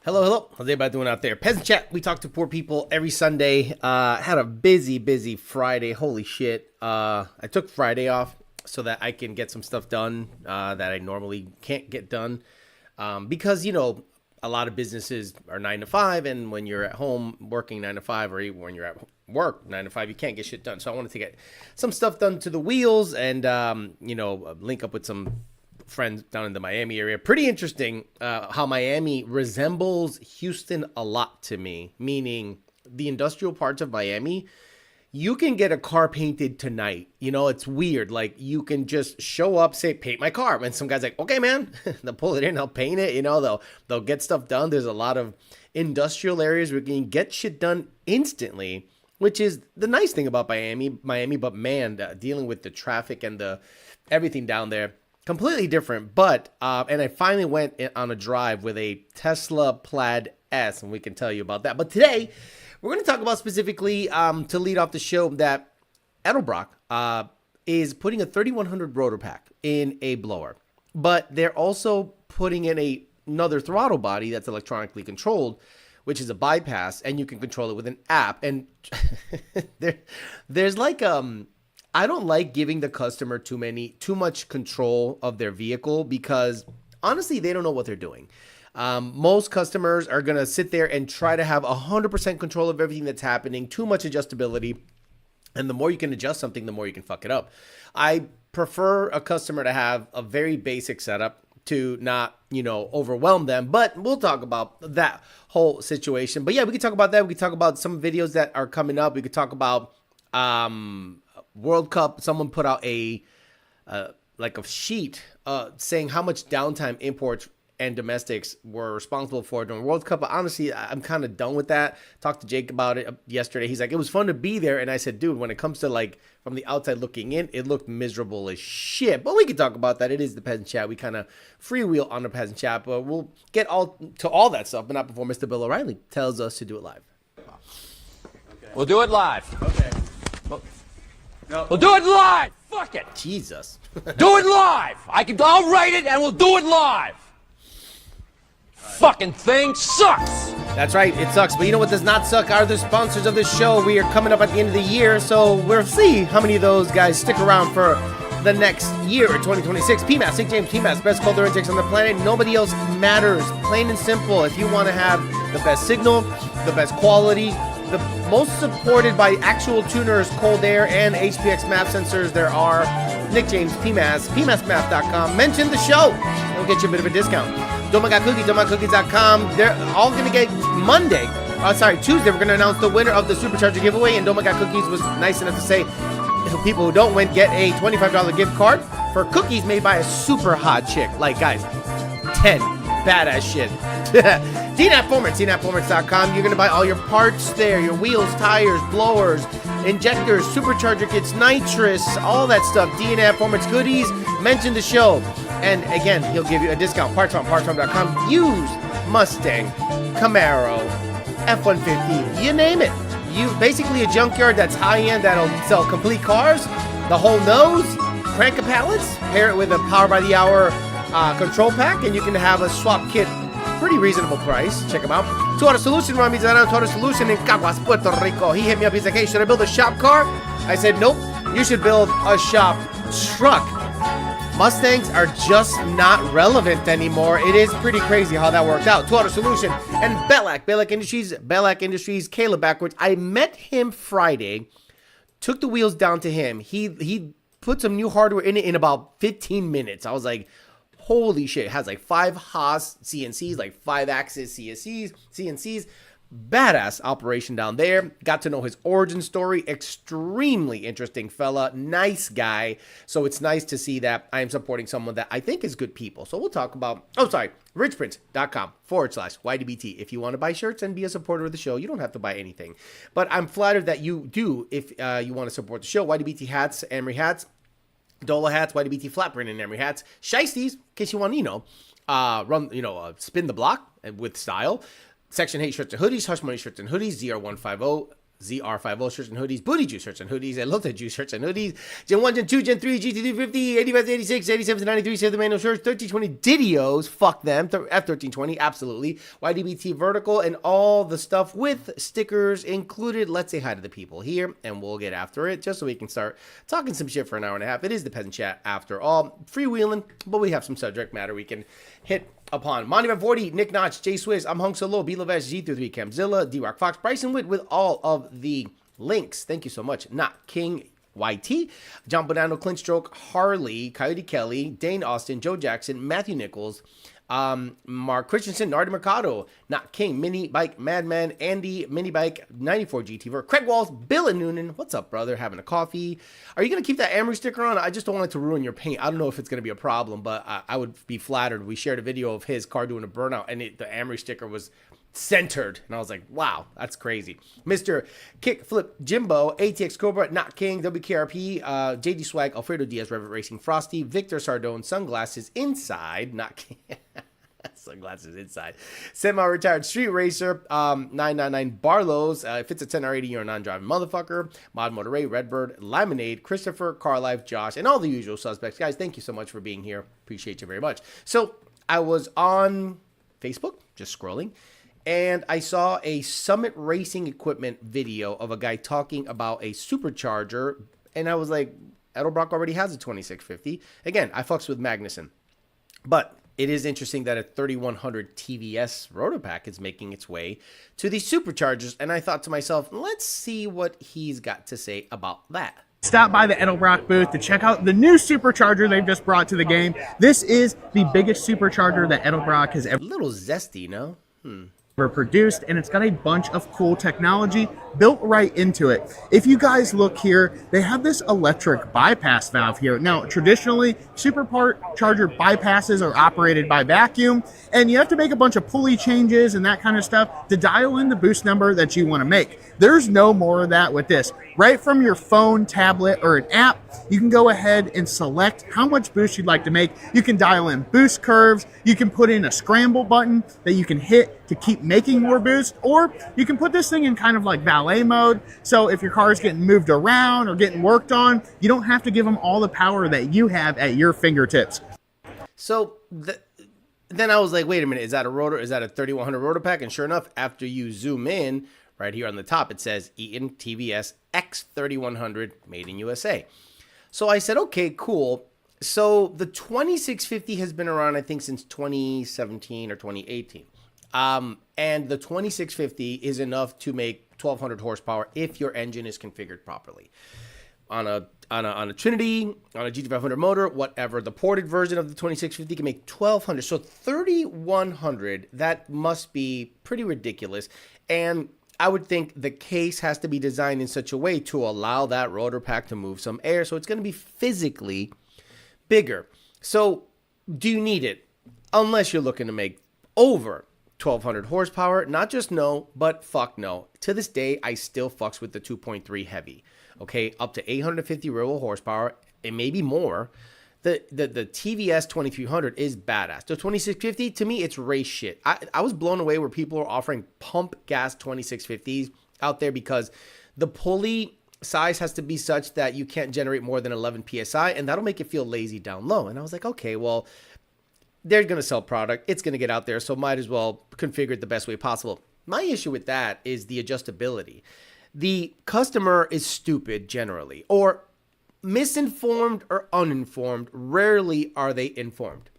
Hello. How's everybody doing out there? Peasant Chat. We talk to poor people every Sunday. Had a busy Friday. Holy shit. I took Friday off so that I can get some stuff done that I normally can't get done. Because, a lot of businesses are 9 to 5, and when you're at home working 9 to 5, or even when you're at work 9 to 5, you can't get shit done. So I wanted to get some stuff done to the wheels and, link up with some friends down in the Miami area. Pretty interesting how Miami resembles Houston a lot to me, meaning the industrial parts of Miami, you can get a car painted tonight. It's weird. Like, you can just show up, say, paint my car. And some guy's like, okay, man, they'll pull it in, they'll paint it, they'll get stuff done. There's a lot of industrial areas where you can get shit done instantly, which is the nice thing about Miami. But man, dealing with the traffic and the everything down there, completely different. But and I finally went on a drive with a Tesla Plaid S, and we can tell you about that. But today we're going to talk about specifically to lead off the show that Edelbrock is putting a 3100 rotor pack in a blower, but they're also putting in another throttle body that's electronically controlled, which is a bypass, and you can control it with an app. And there's like I don't like giving the customer too much control of their vehicle, because honestly, they don't know what they're doing. Most customers are going to sit there and try to have 100% control of everything that's happening, too much adjustability. And the more you can adjust something, the more you can fuck it up. I prefer a customer to have a very basic setup to not, overwhelm them. But we'll talk about that whole situation. But yeah, we can talk about that. We can talk about some videos that are coming up. We could talk about World Cup. Someone put out a sheet saying how much downtime imports and domestics were responsible for during World Cup. But honestly, I'm kind of done with that. Talked to Jake about it yesterday. He's like, it was fun to be there. And I said, dude, when it comes to from the outside looking in, it looked miserable as shit. But we can talk about that. It is the Peasant Chat. We kind of freewheel on the Peasant Chat, but we'll get to all that stuff, but not before Mr. Bill O'Reilly tells us to do it live. Okay. We'll do it live. Okay. We'll do it live. Fuck it. Jesus. Do it live. I'll write it and we'll do it live. Fucking thing sucks. That's right, it sucks. But you know what does not suck are the sponsors of this show. We are coming up at the end of the year, so we'll see how many of those guys stick around for the next year, 2026. PMAS, St. James PMAS, best cold intakes on the planet. Nobody else matters. Plain and simple. If you want to have the best signal, the best quality, the most supported by actual tuners, cold air, and HPX map sensors there are, Nick James PMAS, PMASmap.com. Mention the show. It'll get you a bit of a discount. Don't Got Cookies, Don'tMyCookies.com. They're all going to get Tuesday, we're going to announce the winner of the Supercharger giveaway, and Don't Got Cookies was nice enough to say people who don't win get a $25 gift card for cookies made by a super hot chick. Like, guys, 10 badass shit. DNAPFormats.com. You're going to buy all your parts there, your wheels, tires, blowers, injectors, supercharger kits, nitrous, all that stuff. DNAP Formats goodies. Mention the show. And again, he'll give you a discount. Partsfarm.com. Use Mustang, Camaro, F-150, you name it. You basically a junkyard that's high-end that'll sell complete cars, the whole nose, crank pallets, pair it with a power by the hour control pack, and you can have a swap kit. Pretty reasonable price. Check them out. Two Auto Solution, Rami Zaran, Auto Solution in Caguas, Puerto Rico. He hit me up. He's like, hey, should I build a shop car? I said, nope. You should build a shop truck. Mustangs are just not relevant anymore. It is pretty crazy how that worked out. Two Auto Solution and Bellac Industries, Caleb backwards. I met him Friday, took the wheels down to him. He put some new hardware in it in about 15 minutes. I was like, holy shit. It has like 5 Haas CNCs, like 5-axis CNCs. Badass operation down there. Got to know his origin story. Extremely interesting fella. Nice guy. So it's nice to see that I am supporting someone that I think is good people. So we'll talk about, richprince.com/YDBT. If you want to buy shirts and be a supporter of the show, you don't have to buy anything. But I'm flattered that you do if you want to support the show. YDBT hats, Emery hats, Dola hats, YDBT flat print and Emery hats. Shiesties, in case you want to, spin the block with style. Section 8 shirts and hoodies, Hush Money shirts and hoodies, ZR150 ZR50 shirts and hoodies, Booty Juice shirts and hoodies, and Lota Juice shirts and hoodies, Gen 1, Gen 2, Gen 3, GT250, 85 to 86, 87 to 93, Save the Manual shirts, 1320 Didios, fuck them, F1320, absolutely, YDBT Vertical, and all the stuff with stickers included. Let's say hi to the people here, and we'll get after it, just so we can start talking some shit for an hour and a half. It is the Peasant Chat after all, freewheeling, but we have some subject matter we can hit upon. Monument 40, Nick Notch, J Swiss, I'm Hung Solo, B Lavesh, G33, Camzilla, D-Rock Fox, Bryson Witt with all of the links. Thank you so much. Not King YT, John Bonanno, Clint Stroke, Harley, Coyote Kelly, Dane Austin, Joe Jackson, Matthew Nichols, Mark Christensen, Nardi Mercado, Not King, Mini Bike, Madman, Andy, Mini Bike, 94 GT, Craig Walls, Bill and Noonan. What's up, brother? Having a coffee. Are you going to keep that Amory sticker on? I just don't want it to ruin your paint. I don't know if it's going to be a problem, but I would be flattered. We shared a video of his car doing a burnout, and the Amory sticker was centered, and I was like, wow, that's crazy. Mr. Kickflip Jimbo, ATX Cobra, Not King, WKRP, JD Swag, Alfredo Diaz, Revit Racing, Frosty, Victor Sardone, Sunglasses Inside, Not King, Sunglasses Inside, Semi-Retired Street Racer, 999 Barlow's, if it's a 10R80, you're a non-driving motherfucker, Mod Motor Ray, Redbird, Lemonade, Christopher, Carlife, Josh, and all the usual suspects. Guys, thank you so much for being here. Appreciate you very much. So, I was on Facebook, just scrolling, and I saw a Summit Racing Equipment video of a guy talking about a supercharger, and I was like, Edelbrock already has a 2650. Again, I fucks with Magnuson. But it is interesting that a 3100 TVS rotor pack is making its way to these superchargers, and I thought to myself, let's see what he's got to say about that. Stop by the Edelbrock booth to check out the new supercharger they've just brought to the game. This is the biggest supercharger that Edelbrock has ever A little zesty, no? produced, and it's got a bunch of cool technology built right into it. If you guys look here, they have this electric bypass valve here. Now, traditionally, supercharger bypasses are operated by vacuum, and you have to make a bunch of pulley changes and that kind of stuff to dial in the boost number that you want to make. There's no more of that with this. Right from your phone, tablet, or an app, you can go ahead and select how much boost you'd like to make. You can dial in boost curves. You can put in a scramble button that you can hit to keep making more boost, or you can put this thing in kind of like valet mode. So if your car is getting moved around or getting worked on, you don't have to give them all the power that you have at your fingertips. So then I was like, wait a minute, is that a rotor? Is that a 3100 rotor pack? And sure enough, after you zoom in, right here on the top, it says Eaton TVS X3100 made in USA. So I said, okay, cool. So the 2650 has been around, I think, since 2017 or 2018. And the 2650 is enough to make 1200 horsepower if your engine is configured properly. On a Trinity, on a GT500 motor, whatever. The ported version of the 2650 can make 1200. So 3100, that must be pretty ridiculous. And I would think the case has to be designed in such a way to allow that rotor pack to move some air. So it's going to be physically bigger. So do you need it? Unless you're looking to make over 1200 horsepower. Not just no, but fuck no. To this day, I still fucks with the 2.3 heavy. Okay, up to 850 real horsepower, and maybe more. The TVS 2300 is badass. The 2650, to me, it's race shit. I was blown away where people are offering pump gas 2650s out there because the pulley size has to be such that you can't generate more than 11 PSI, and that'll make it feel lazy down low. And I was like, okay, well, they're going to sell product. It's going to get out there, so might as well configure it the best way possible. My issue with that is the adjustability. The customer is stupid generally, or misinformed or uninformed. Rarely are they informed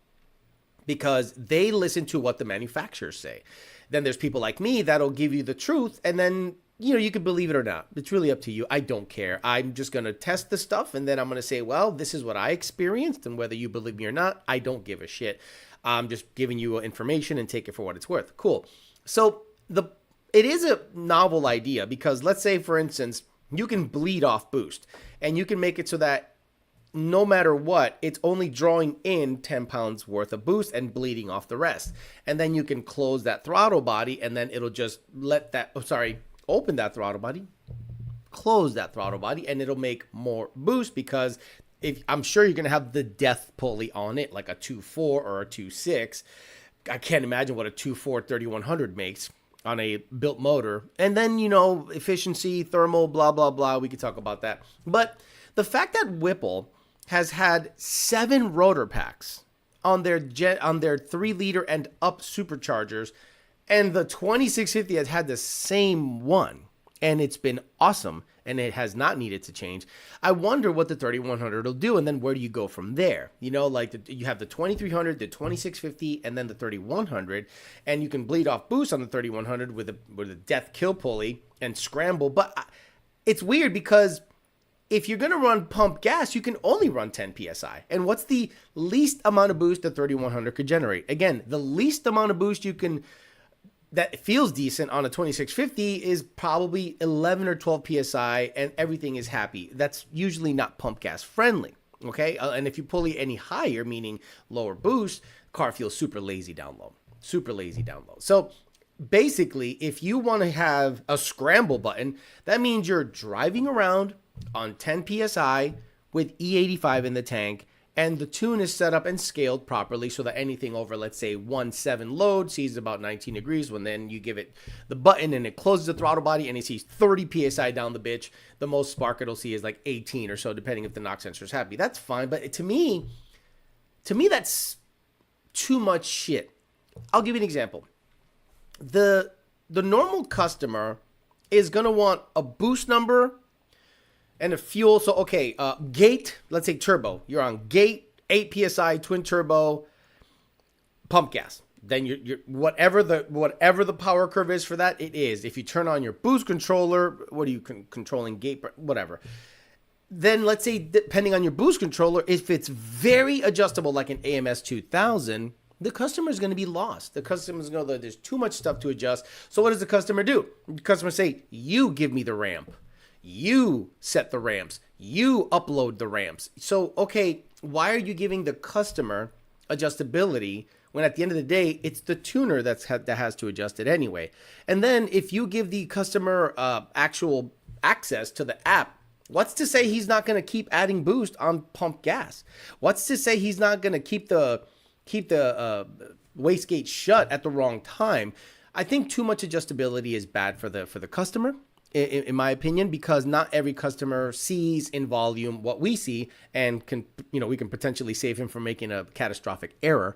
because they listen to what the manufacturers say. Then there's people like me that'll give you the truth, and then you can believe it or not. It's really up to you. I don't care. I'm just going to test the stuff, and then I'm going to say, well, this is what I experienced, and whether you believe me or not, I don't give a shit. I'm just giving you information and take it for what it's worth. Cool. So it is a novel idea because let's say, for instance, you can bleed off boost, and you can make it so that no matter what, it's only drawing in 10 pounds worth of boost and bleeding off the rest. And then you can close that throttle body, and then it'll just open that throttle body, close that throttle body, and it'll make more boost because I'm sure you're going to have the death pulley on it, like a 2.4 or a 2.6. I can't imagine what a 2.4 3100 makes. on a built motor. And then, efficiency, thermal, blah, blah, blah. We could talk about that. But the fact that Whipple has had 7 rotor packs on their 3-liter and up superchargers, and the 2650 has had the same one, and it's been awesome, and it has not needed to change. I wonder what the 3100 will do, and then where do you go from there? You have the 2300, the 2650, and then the 3100, and you can bleed off boost on the 3100 with a death kill pulley and scramble. But it's weird because if you're going to run pump gas, you can only run 10 psi. And what's the least amount of boost the 3100 could generate? Again, the least amount of boost that feels decent on a 2650 is probably 11 or 12 psi, and everything is happy. That's usually not pump gas friendly, okay? And if you pulley any higher, meaning lower boost, car feels super lazy down low. So basically, if you want to have a scramble button, that means you're driving around on 10 psi with E85 in the tank, and the tune is set up and scaled properly so that anything over, let's say, 1.7 load sees about 19 degrees. When then you give it the button and it closes the throttle body and it sees 30 psi down the bitch, the most spark it'll see is like 18 or so, depending if the knock sensor is happy. That's fine, but to me, that's too much shit. I'll give you an example. The normal customer is gonna want a boost number and a fuel. So, okay, gate, let's say turbo. You're on gate, 8 psi, twin turbo, pump gas. Then you're whatever the power curve is for that, it is. If you turn on your boost controller, what are you controlling? Gate, whatever. Then let's say, depending on your boost controller, if it's very adjustable like an AMS 2000, the customer is going to be lost. The customer is going to, there's too much stuff to adjust. So what does the customer do? The customer say, you give me the ramp. You set the ramps. You upload the ramps. So, okay, why are you giving the customer adjustability when at the end of the day, it's the tuner that has to adjust it anyway? And then if you give the customer actual access to the app, what's to say he's not going to keep adding boost on pump gas? What's to say he's not going to keep the wastegate shut at the wrong time? I think too much adjustability is bad for the customer, in my opinion, because not every customer sees in volume what we see, and we can potentially save him from making a catastrophic error.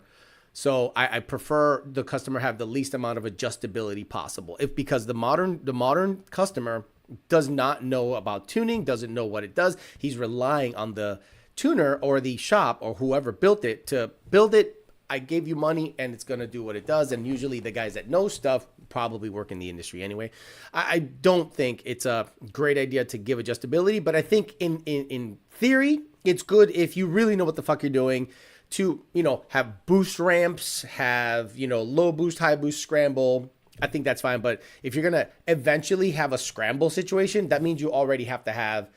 So I prefer the customer have the least amount of adjustability possible. Because the modern customer does not know about tuning, doesn't know what it does. He's relying on the tuner or the shop or whoever built it to build it. I gave you money and it's going to do what it does. And usually the guys that know stuff probably work in the industry anyway. I don't think it's a great idea to give adjustability, but I think in theory, it's good if you really know what the fuck you're doing to, have boost ramps, have, low boost, high boost scramble. I think that's fine. But if you're going to eventually have a scramble situation, that means you already have to have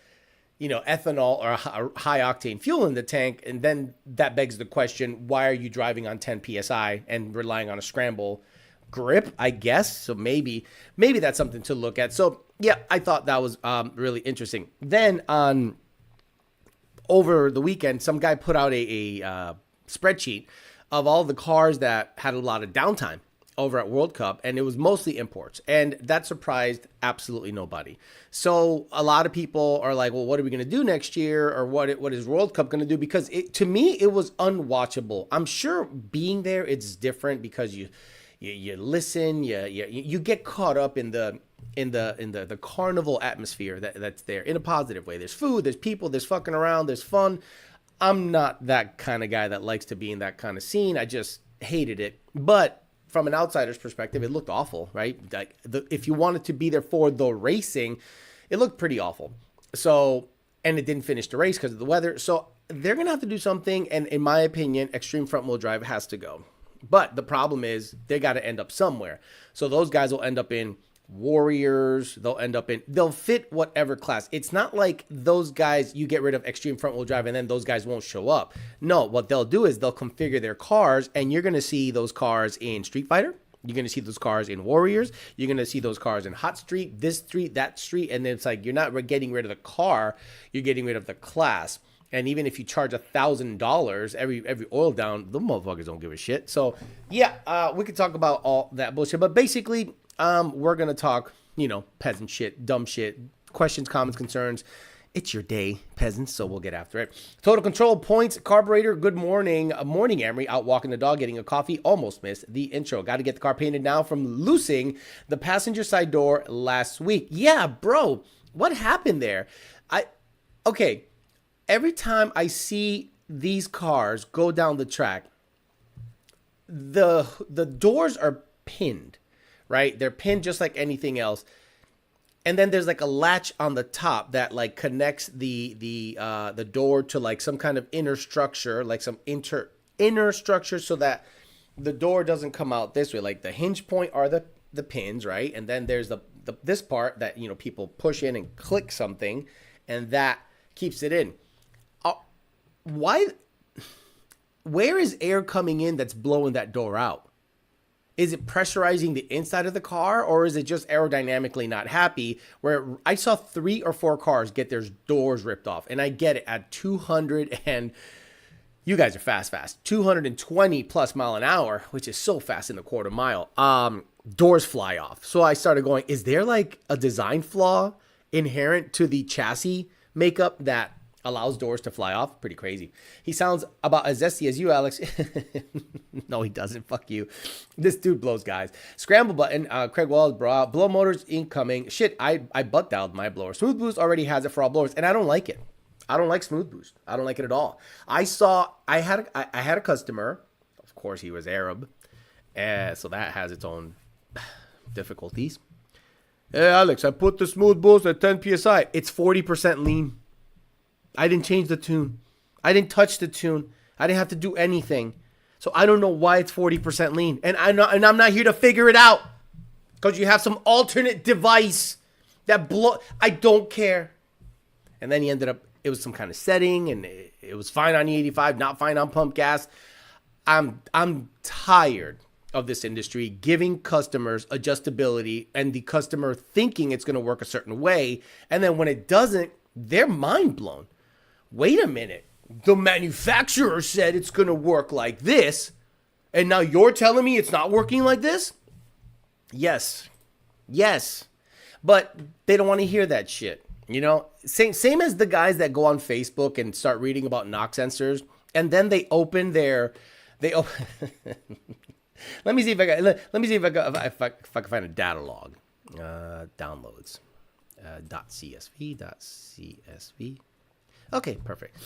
ethanol or high octane fuel in the tank. And then that begs the question, why are you driving on 10 PSI and relying on a scramble grip, I guess? So maybe that's something to look at. So yeah, I thought that was really interesting. Then over the weekend, some guy put out a spreadsheet of all the cars that had a lot of downtime over at World Cup, and it was mostly imports, and that surprised absolutely nobody. So a lot of people are like, well, what are we going to do next year, or what is World Cup going to do? Because to me, it was unwatchable. I'm sure being there, it's different because you listen, you get caught up in the carnival atmosphere that's there in a positive way. There's food, there's people, there's fucking around, there's fun. I'm not that kind of guy that likes to be in that kind of scene. I just hated it. But from an outsider's perspective, it looked awful, right? Like if you wanted to be there for the racing, it looked pretty awful. So, and it didn't finish the race because of the weather. So they're going to have to do something. And in my opinion, extreme front wheel drive has to go. But the problem is they got to end up somewhere. So those guys will end up in Warriors. They'll fit whatever class. It's not like those guys, you get rid of extreme front wheel drive and then those guys won't show up. No, what they'll do is they'll configure their cars, and you're going to see those cars in Street Fighter. You're going to see those cars in Warriors. You're going to see those cars in Hot Street, this street, that street. And then it's like, you're not getting rid of the car, you're getting rid of the class. And even if you charge $1,000 every oil down, the motherfuckers don't give a shit. So yeah, we could talk about all that bullshit. But basically, We're going to talk, peasant shit, dumb shit, questions, comments, concerns. It's your day, peasants, so we'll get after it. Total control points, carburetor, good morning. Morning, Emery, out walking the dog, getting a coffee. Almost missed the intro. Got to get the car painted now from loosing the passenger side door last week. Yeah, bro, what happened there? Okay, every time I see these cars go down the track, the doors are pinned, right? They're pinned just like anything else. And then there's like a latch on the top that like connects the door to like some kind of inner structure, like some inner structure, so that the door doesn't come out this way. Like the hinge point are the pins, right? And then there's this part that people push in and click something, and that keeps it in. Why? Where is air coming in that's blowing that door out? Is it pressurizing the inside of the car, or is it just aerodynamically not happy? Where I saw 3 or 4 cars get their doors ripped off, and I get it at 200 and you guys are fast, 220 plus mile an hour, which is so fast in the quarter mile. Doors fly off. So I started going, is there like a design flaw inherent to the chassis makeup that allows doors to fly off? Pretty crazy. He sounds about as zesty as you, Alex. No, he doesn't. Fuck you. This dude blows, guys. Scramble button. Craig Wallace, bro. Blow motors incoming. Shit, I butt dialed my blower. Smooth Boost already has it for all blowers, and I don't like it. I don't like Smooth Boost. I don't like it at all. I had a customer. Of course, he was Arab, so that has its own difficulties. Hey, Alex, I put the Smooth Boost at 10 psi. It's 40% lean. I didn't change the tune. I didn't touch the tune. I didn't have to do anything. So I don't know why it's 40% lean. And I'm not here to figure it out. Because you have some alternate device that I don't care. And then he ended up, it was some kind of setting, and it was fine on E85, not fine on pump gas. I'm tired of this industry giving customers adjustability and the customer thinking it's going to work a certain way. And then when it doesn't, they're mind blown. Wait a minute. The manufacturer said it's going to work like this, and now you're telling me it's not working like this? Yes. But they don't want to hear that shit. Same as the guys that go on Facebook and start reading about knock sensors, and then they open let me see if I can find a data log. Downloads. .csv. Okay, perfect.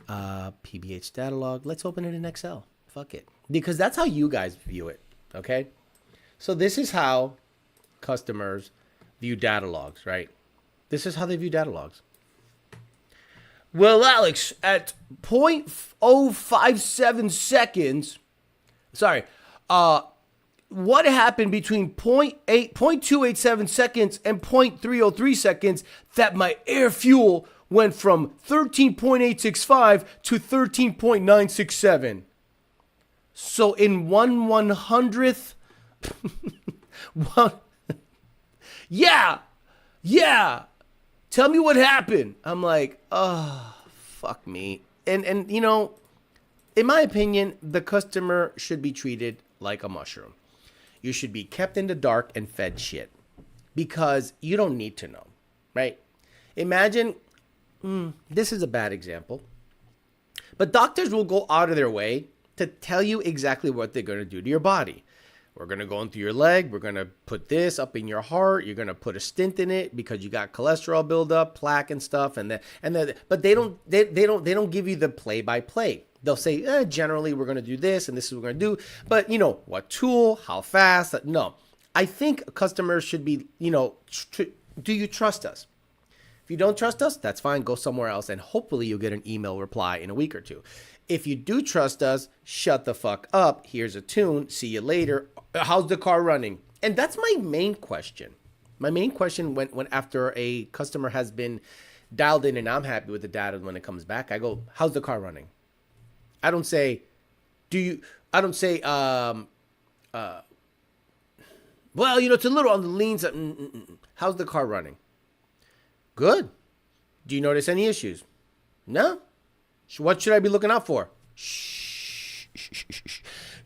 PBH data log. Let's open it in Excel. Fuck it. Because that's how you guys view it. Okay? So this is how customers view data logs, right? This is how they view data logs. Well, Alex, at 0.057 seconds, what happened between 0.287 seconds and 0.303 seconds that my air fuel went from 13.865 to 13.967? So in 1/100th, yeah. Tell me what happened. I'm like, oh, fuck me. And in my opinion, the customer should be treated like a mushroom. You should be kept in the dark and fed shit because you don't need to know, right? Imagine, this is a bad example, but doctors will go out of their way to tell you exactly what they're going to do to your body. We're going to go into your leg. We're going to put this up in your heart. You're going to put a stent in it because you got cholesterol buildup, plaque and stuff. But they don't give you the play by play. They'll say, generally, we're going to do this, and this is what we're going to do. But, what tool, how fast? No. I think customers should be, do you trust us? If you don't trust us, that's fine. Go somewhere else, and hopefully you'll get an email reply in a week or two. If you do trust us, shut the fuck up. Here's a tune. See you later. How's the car running? And that's my main question. My main question when after a customer has been dialed in and I'm happy with the data when it comes back, I go, how's the car running? I don't say, well, it's a little on the lean side. How's the car running? Good. Do you notice any issues? No. What should I be looking out for? Shh.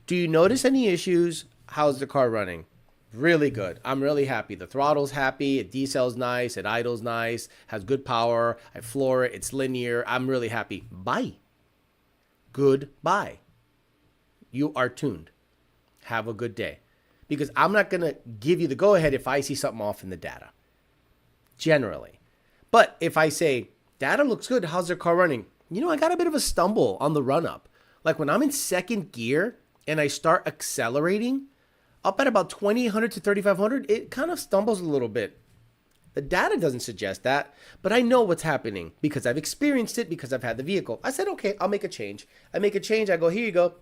Do you notice any issues? How's the car running? Really good. I'm really happy. The throttle's happy. It decels nice. It idles nice. Has good power. I floor it. It's linear. I'm really happy. Bye. Goodbye. You are tuned. Have a good day. Because I'm not going to give you the go-ahead if I see something off in the data. Generally. But if I say, data looks good, how's their car running? You know, I got a bit of a stumble on the run-up. Like when I'm in second gear and I start accelerating, up at about 2,800 to 3,500, it kind of stumbles a little bit. The data doesn't suggest that, but I know what's happening because I've experienced it, because I've had the vehicle. I said, okay, I'll make a change. I make a change. I go, here you go.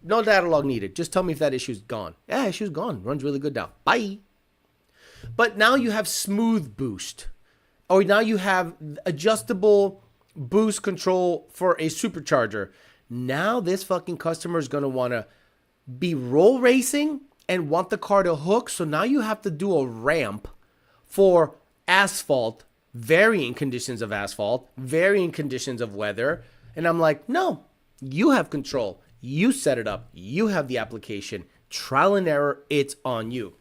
No data log needed. Just tell me if that issue's gone. Yeah, issue's gone. Runs really good now. Bye. But now you have smooth boost. Or now you have adjustable boost control for a supercharger. Now this fucking customer is going to want to be roll racing and want the car to hook. So now you have to do a ramp for asphalt, varying conditions of asphalt, varying conditions of weather. And I'm like, no, you have control. You set it up. You have the application. Trial and error, it's on you.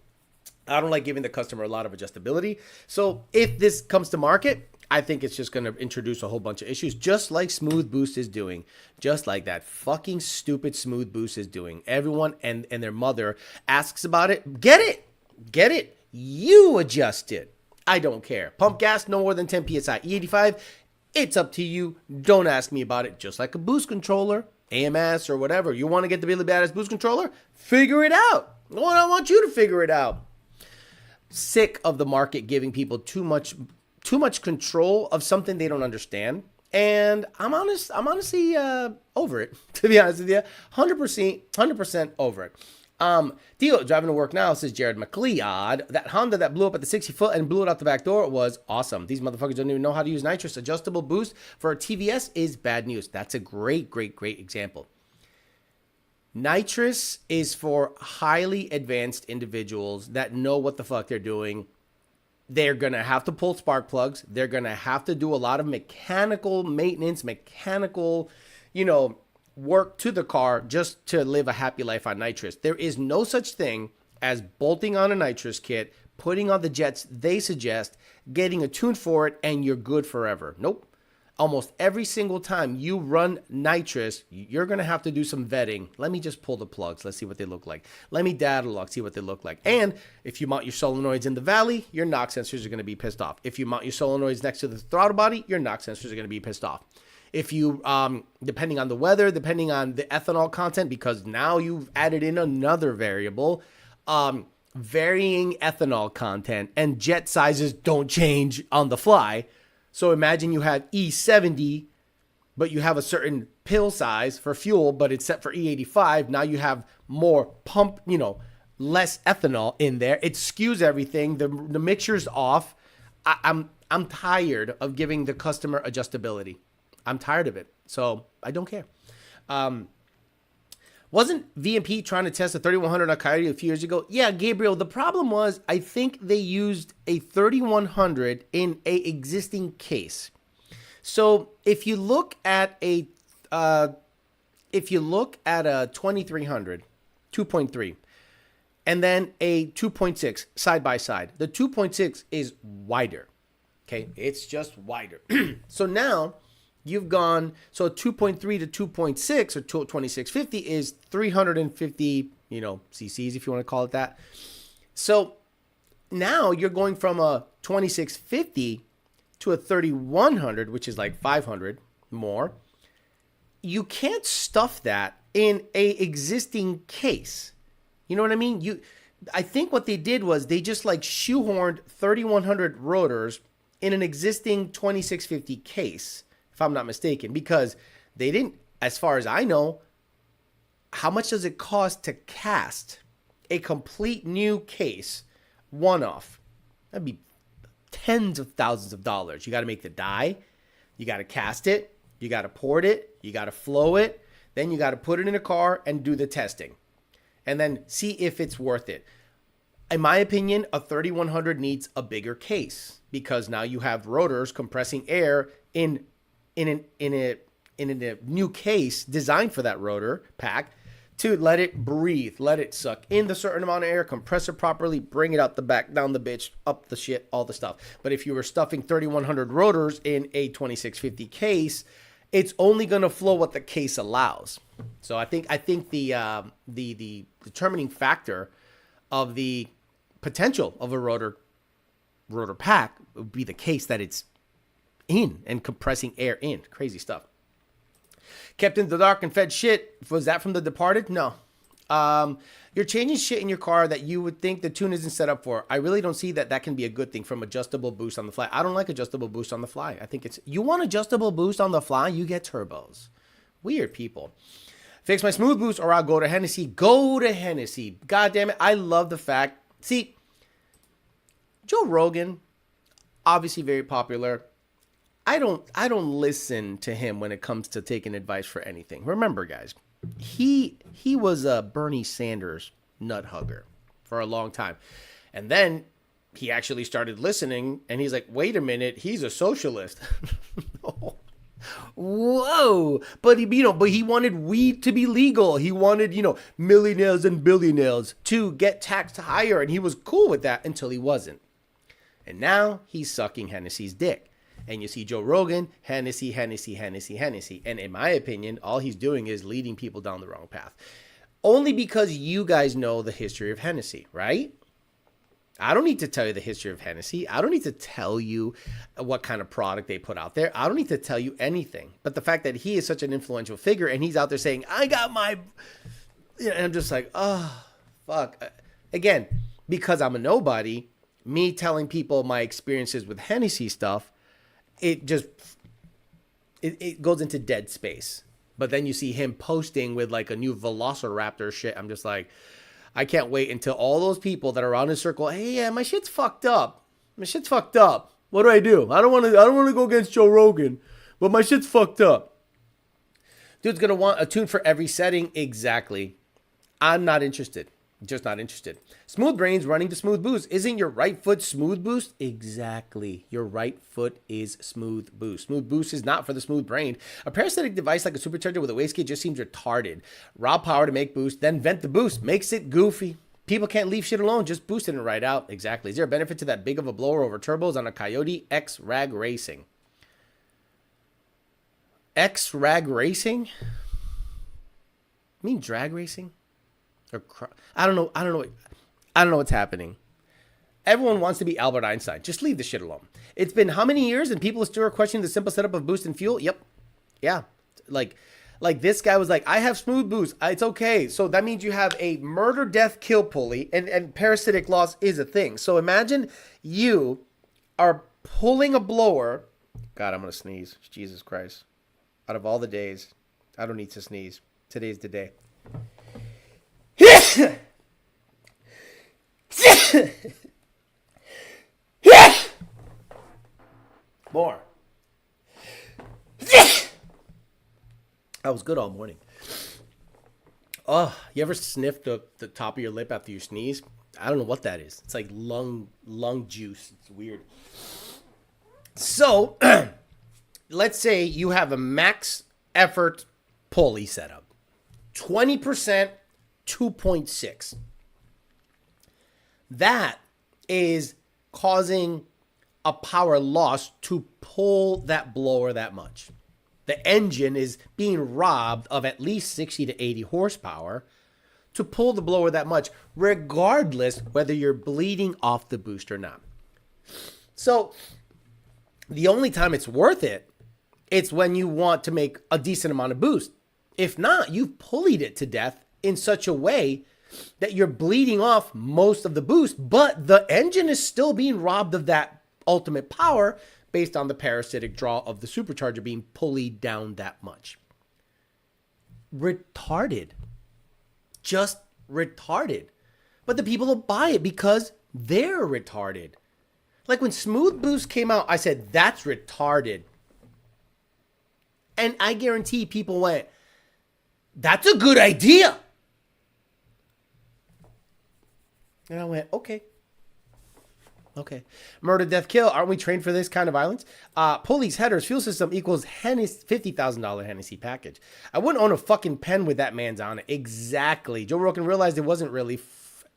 I don't like giving the customer a lot of adjustability. So if this comes to market, I think it's just going to introduce a whole bunch of issues, just like Smooth Boost is doing, just like that fucking stupid Smooth Boost is doing. Everyone and their mother asks about it. Get it. You adjust it. I don't care. Pump gas no more than 10 PSI. E85, it's up to you. Don't ask me about it. Just like a boost controller, AMS or whatever. You want to get the really badass boost controller? Figure it out. Well, I want you to figure it out. Sick of the market giving people too much control of something they don't understand. And I'm honestly over it, to be honest with you. 100% over it. Theo, driving to work now, says Jared McLeod. That Honda that blew up at the 60 foot and blew it out the back door was awesome. These motherfuckers don't even know how to use nitrous. Adjustable boost for a TVS is bad news. That's a great example. Nitrous is for highly advanced individuals that know what the fuck they're doing. They're going to have to pull spark plugs. They're going to have to do a lot of mechanical maintenance, work to the car just to live a happy life on nitrous. There is no such thing as bolting on a nitrous kit, putting on the jets they suggest, getting a tune for it, and you're good forever. Nope. Almost every single time you run nitrous, you're going to have to do some vetting. Let me just pull the plugs. Let's see what they look like. Let me data log, see what they look like. And if you mount your solenoids in the valley, your knock sensors are going to be pissed off. If you mount your solenoids next to the throttle body, your knock sensors are going to be pissed off. If you, depending on the weather, depending on the ethanol content, because now you've added in another variable, varying ethanol content and jet sizes don't change on the fly. So imagine you have E70, but you have a certain pill size for fuel, but it's set for E85. Now you have more pump, less ethanol in there. It skews everything. The mixture's off. I'm tired of giving the customer adjustability. I'm tired of it. So I don't care. Wasn't VMP trying to test a 3100 on Coyote a few years ago? Yeah, Gabriel, the problem was I think they used a 3100 in a existing case. So if you look at a 2300 2.3 and then a 2.6 side by side, the 2.6 is wider. Okay, it's just wider. So now you've gone, so 2.3 to 2.6 or 2650 is 350, cc's if you want to call it that. So now you're going from a 2650 to a 3100, which is like 500 more. You can't stuff that in a existing case. You know what I mean? I think what they did was they just like shoehorned 3100 rotors in an existing 2650 case, if I'm not mistaken, because they didn't, as far as I know, how much does it cost to cast a complete new case one-off? That'd be tens of thousands of dollars. You got to make the die, you got to cast it, you got to port it, you got to flow it, then you got to put it in a car and do the testing, and then see if it's worth it. In my opinion, a 3100 needs a bigger case because now you have rotors compressing air in a new case designed for that rotor pack Dude, let it breathe. Let it suck in the certain amount of air, compress it properly, bring it out the back, down the bitch, up the shit, all the stuff. But if you were stuffing 3,100 rotors in a 2650 case, it's only going to flow what the case allows. So I think the determining factor of the potential of a rotor pack would be the case that it's in and compressing air in. Crazy stuff. Kept in the dark and fed shit. Was that from The Departed? No. You're changing shit in your car that you would think the tune isn't set up for. I really don't see that can be a good thing from adjustable boost on the fly. I don't like adjustable boost on the fly. I think you want adjustable boost on the fly, you get turbos. Weird people. Fix my smooth boost or I'll go to Hennessy. Go to Hennessy. God damn it. I love the fact. See, Joe Rogan, obviously very popular. I don't listen to him when it comes to taking advice for anything. Remember, guys, he was a Bernie Sanders nut hugger for a long time. And then he actually started listening and he's like, wait a minute, he's a socialist. Whoa. But he wanted weed to be legal. He wanted, millionaires and billionaires to get taxed higher. And he was cool with that until he wasn't. And now he's sucking Hennessy's dick. And you see Joe Rogan, Hennessy. And in my opinion, all he's doing is leading people down the wrong path. Only because you guys know the history of Hennessy, right? I don't need to tell you the history of Hennessy. I don't need to tell you what kind of product they put out there. I don't need to tell you anything. But the fact that he is such an influential figure and he's out there saying, I got my... And I'm just like, oh, fuck. Again, because I'm a nobody, me telling people my experiences with Hennessy stuff, it goes into dead space. But then you see him posting with like a new Velociraptor shit. I'm just like, I can't wait until all those people that are around his circle, hey, yeah, my shit's fucked up. What do? I don't want to go against Joe Rogan, but my shit's fucked up. Dude's going to want a tune for every setting. Exactly. I'm not interested. Just not interested. Smooth brains running to smooth boost. Isn't your right foot smooth boost? Exactly. Your right foot is smooth boost. Smooth boost is not for the smooth brain. A parasitic device like a supercharger with a wastegate just seems retarded. Raw power to make boost, then vent the boost. Makes it goofy. People can't leave shit alone. Just boosting it right out. Exactly. Is there a benefit to that big of a blower over turbos on a Coyote X-Rag Racing? X-Rag Racing? You mean drag racing? I don't know. I don't know what's happening. Everyone wants to be Albert Einstein. Just leave the shit alone. It's been how many years and people still are questioning the simple setup of boost and fuel? Yep. Yeah. Like this guy was like, I have smooth boost. It's okay. So that means you have a murder, death, kill pulley and parasitic loss is a thing. So imagine you are pulling a blower. God, I'm going to sneeze. Jesus Christ. Out of all the days, I don't need to sneeze. Today's the day. More. I was good all morning. Oh, you ever sniff the top of your lip after you sneeze? I don't know what that is. It's like lung juice. It's weird. So, let's say you have a max effort pulley setup. 20%, 2.6. That is causing a power loss to pull that blower that much. The engine is being robbed of at least 60 to 80 horsepower to pull the blower that much, regardless whether you're bleeding off the boost or not. So the only time it's worth it, it's when you want to make a decent amount of boost. If not, you've pulleyed it to death in such a way that you're bleeding off most of the boost, but the engine is still being robbed of that ultimate power based on the parasitic draw of the supercharger being pulleyed down that much. Retarded. Just retarded. But the people will buy it because they're retarded. Like when Smooth Boost came out, I said, that's retarded. And I guarantee people went, that's a good idea. And I went, okay. Okay. Murder, death, kill. Aren't we trained for this kind of violence? Pulleys, headers, fuel system equals $50,000 Hennessy package. I wouldn't own a fucking pen with that man's on it. Exactly. Joe Rogan realized it wasn't really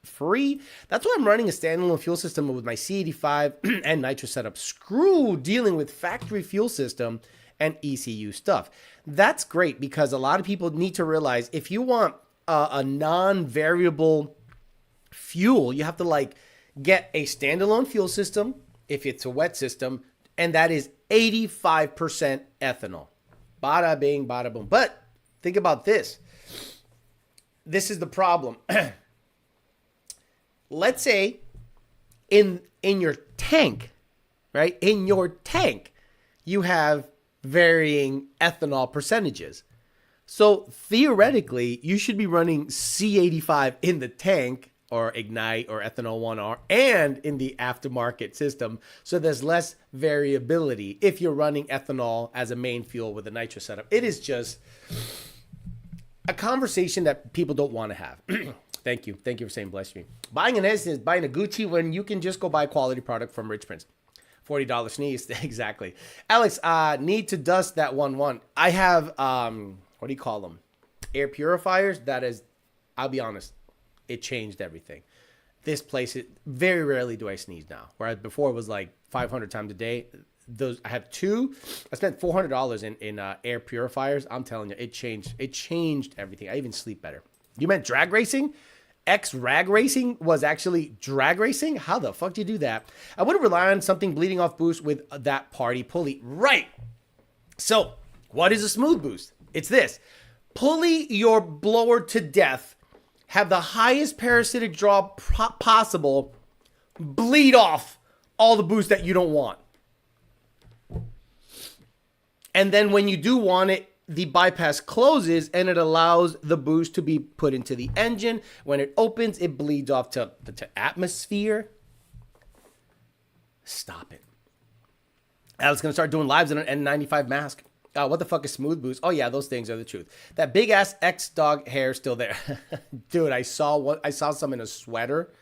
free. That's why I'm running a standalone fuel system with my C85 and nitro setup. Screw dealing with factory fuel system and ECU stuff. That's great because a lot of people need to realize if you want a non-variable fuel, you have to like get a standalone fuel system if it's a wet system, and that is 85% ethanol. Bada bing, bada boom. But think about this. This is the problem. Let's say in your tank, right? In your tank, you have varying ethanol percentages. So theoretically, you should be running C85 in the tank or Ignite or Ethanol 1R and in the aftermarket system. So there's less variability if you're running ethanol as a main fuel with a nitro setup. It is just a conversation that people don't want to have. Thank you. Thank you for saying bless me. Buying an S is buying a Gucci when you can just go buy a quality product from Rich Prince. $40 sneeze. Exactly. Alex, need to dust that one. I have, what do you call them? Air purifiers. That is, I'll be honest, it changed everything. This place, very rarely do I sneeze now. Whereas before it was like 500 times a day. Those I have two. I spent $400 in air purifiers. I'm telling you, it changed. It changed everything. I even sleep better. You meant drag racing? Rag racing was actually drag racing? How the fuck do you do that? I wouldn't rely on something bleeding off boost with that party pulley. Right. So what is a smooth boost? It's this. Pulley your blower to death. Have the highest parasitic draw possible. Bleed off all the boost that you don't want. And then when you do want it, the bypass closes and it allows the boost to be put into the engine. When it opens, it bleeds off to atmosphere. Stop it. Alex going to start doing lives in an N95 mask. What the fuck is smooth boost? Oh yeah, those things are the truth. That big ass X dog hair still there. Dude, I saw some in a sweater.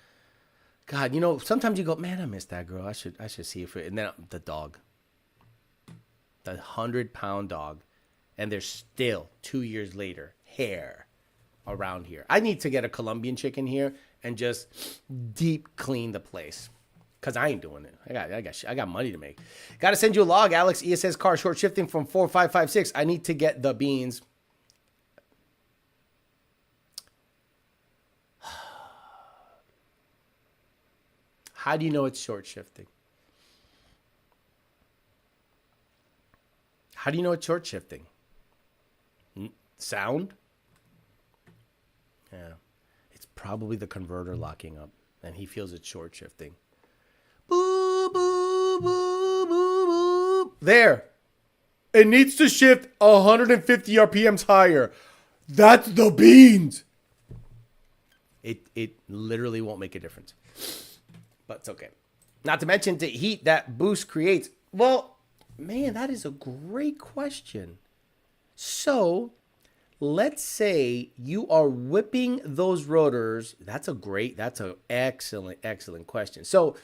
God, you know, sometimes you go, man, I miss that girl. I should see it. And then the dog. The 100-pound dog. And there's still 2 years later hair around here. I need to get a Colombian chick in here and just deep clean the place, cause I ain't doing it. I got money to make. Got to send you a log, Alex. ESS car short shifting from 4556. I need to get the beans. How do you know it's short shifting? How do you know it's short shifting? Sound? Yeah. It's probably the converter locking up, and he feels it's short shifting. Boo, boo, boo, boo, boo. There. It needs to shift 150 RPMs higher. That's the beans. It literally won't make a difference. But it's okay. Not to mention the heat that boost creates. Well, man, that is a great question. So, let's say you are whipping those rotors. That's an excellent question. So,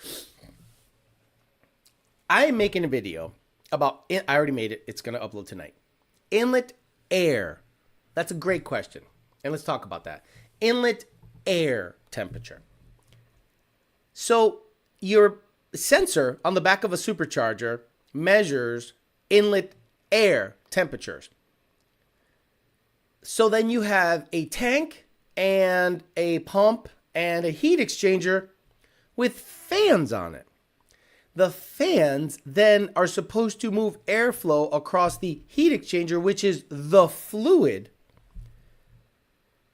I am making a video about, I already made it. It's going to upload tonight. Inlet air. That's a great question. And let's talk about that. Inlet air temperature. So, your sensor on the back of a supercharger measures inlet air temperatures. So then you have a tank and a pump and a heat exchanger with fans on it. The fans then are supposed to move airflow across the heat exchanger, which is the fluid.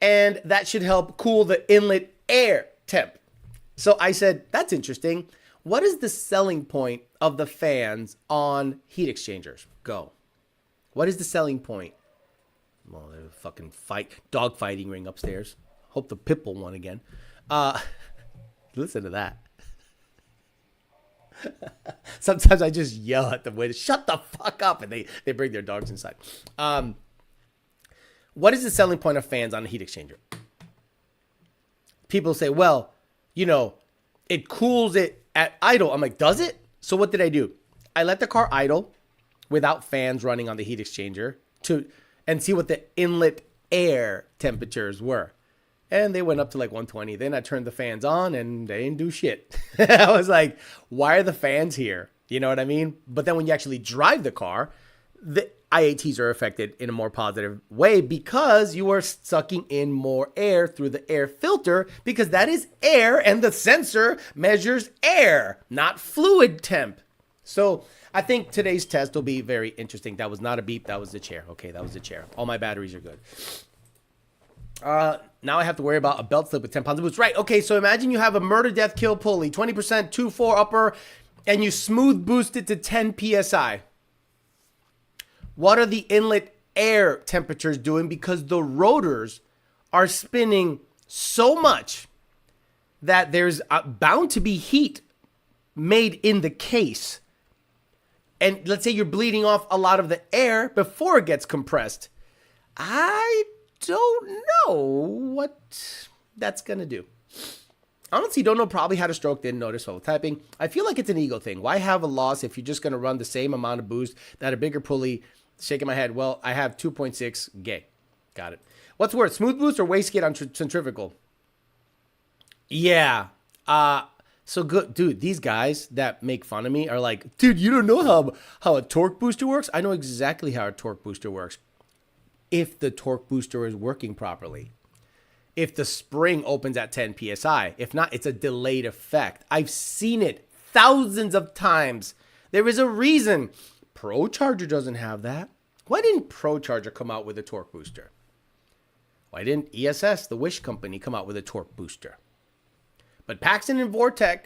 And that should help cool the inlet air temp. So I said, that's interesting. What is the selling point of the fans on heat exchangers? Go. What is the selling point? Well, there's a fucking dog fighting ring upstairs. Hope the Pitbull won again. Listen to that. Sometimes I just yell at them, shut the fuck up, and they bring their dogs inside. What is the selling point of fans on a heat exchanger? People say, well, you know, it cools it at idle. I'm like, does it? So what did I do? I let the car idle without fans running on the heat exchanger and see what the inlet air temperatures were. And they went up to like 120. Then I turned the fans on and they didn't do shit. I was like, why are the fans here? You know what I mean? But then when you actually drive the car, the IATs are affected in a more positive way because you are sucking in more air through the air filter, because that is air and the sensor measures air, not fluid temp. So I think today's test will be very interesting. That was not a beep. That was the chair. Okay, that was the chair. All my batteries are good. Now I have to worry about a belt slip with 10 pounds of boost. Right, okay, so imagine you have a murder, death, kill pulley, 20%, 2.4 upper, and you smooth boost it to 10 PSI. What are the inlet air temperatures doing? Because the rotors are spinning so much that there's bound to be heat made in the case. And let's say you're bleeding off a lot of the air before it gets compressed. I don't know what that's going to do. Honestly, don't know, probably had a stroke, didn't notice while typing. I feel like it's an ego thing. Why have a loss if you're just going to run the same amount of boost that a bigger pulley? Shaking my head. Well, I have 2.6 gay. Got it. What's worse, smooth boost or wastegate on centrifugal? Yeah. So good. Dude, these guys that make fun of me are like, dude, you don't know how a torque booster works? I know exactly how a torque booster works. If the torque booster is working properly. If the spring opens at 10 PSI. If not, it's a delayed effect. I've seen it thousands of times. There is a reason. ProCharger doesn't have that. Why didn't ProCharger come out with a torque booster? Why didn't ESS, the Wish company, come out with a torque booster? But Paxton and Vortec,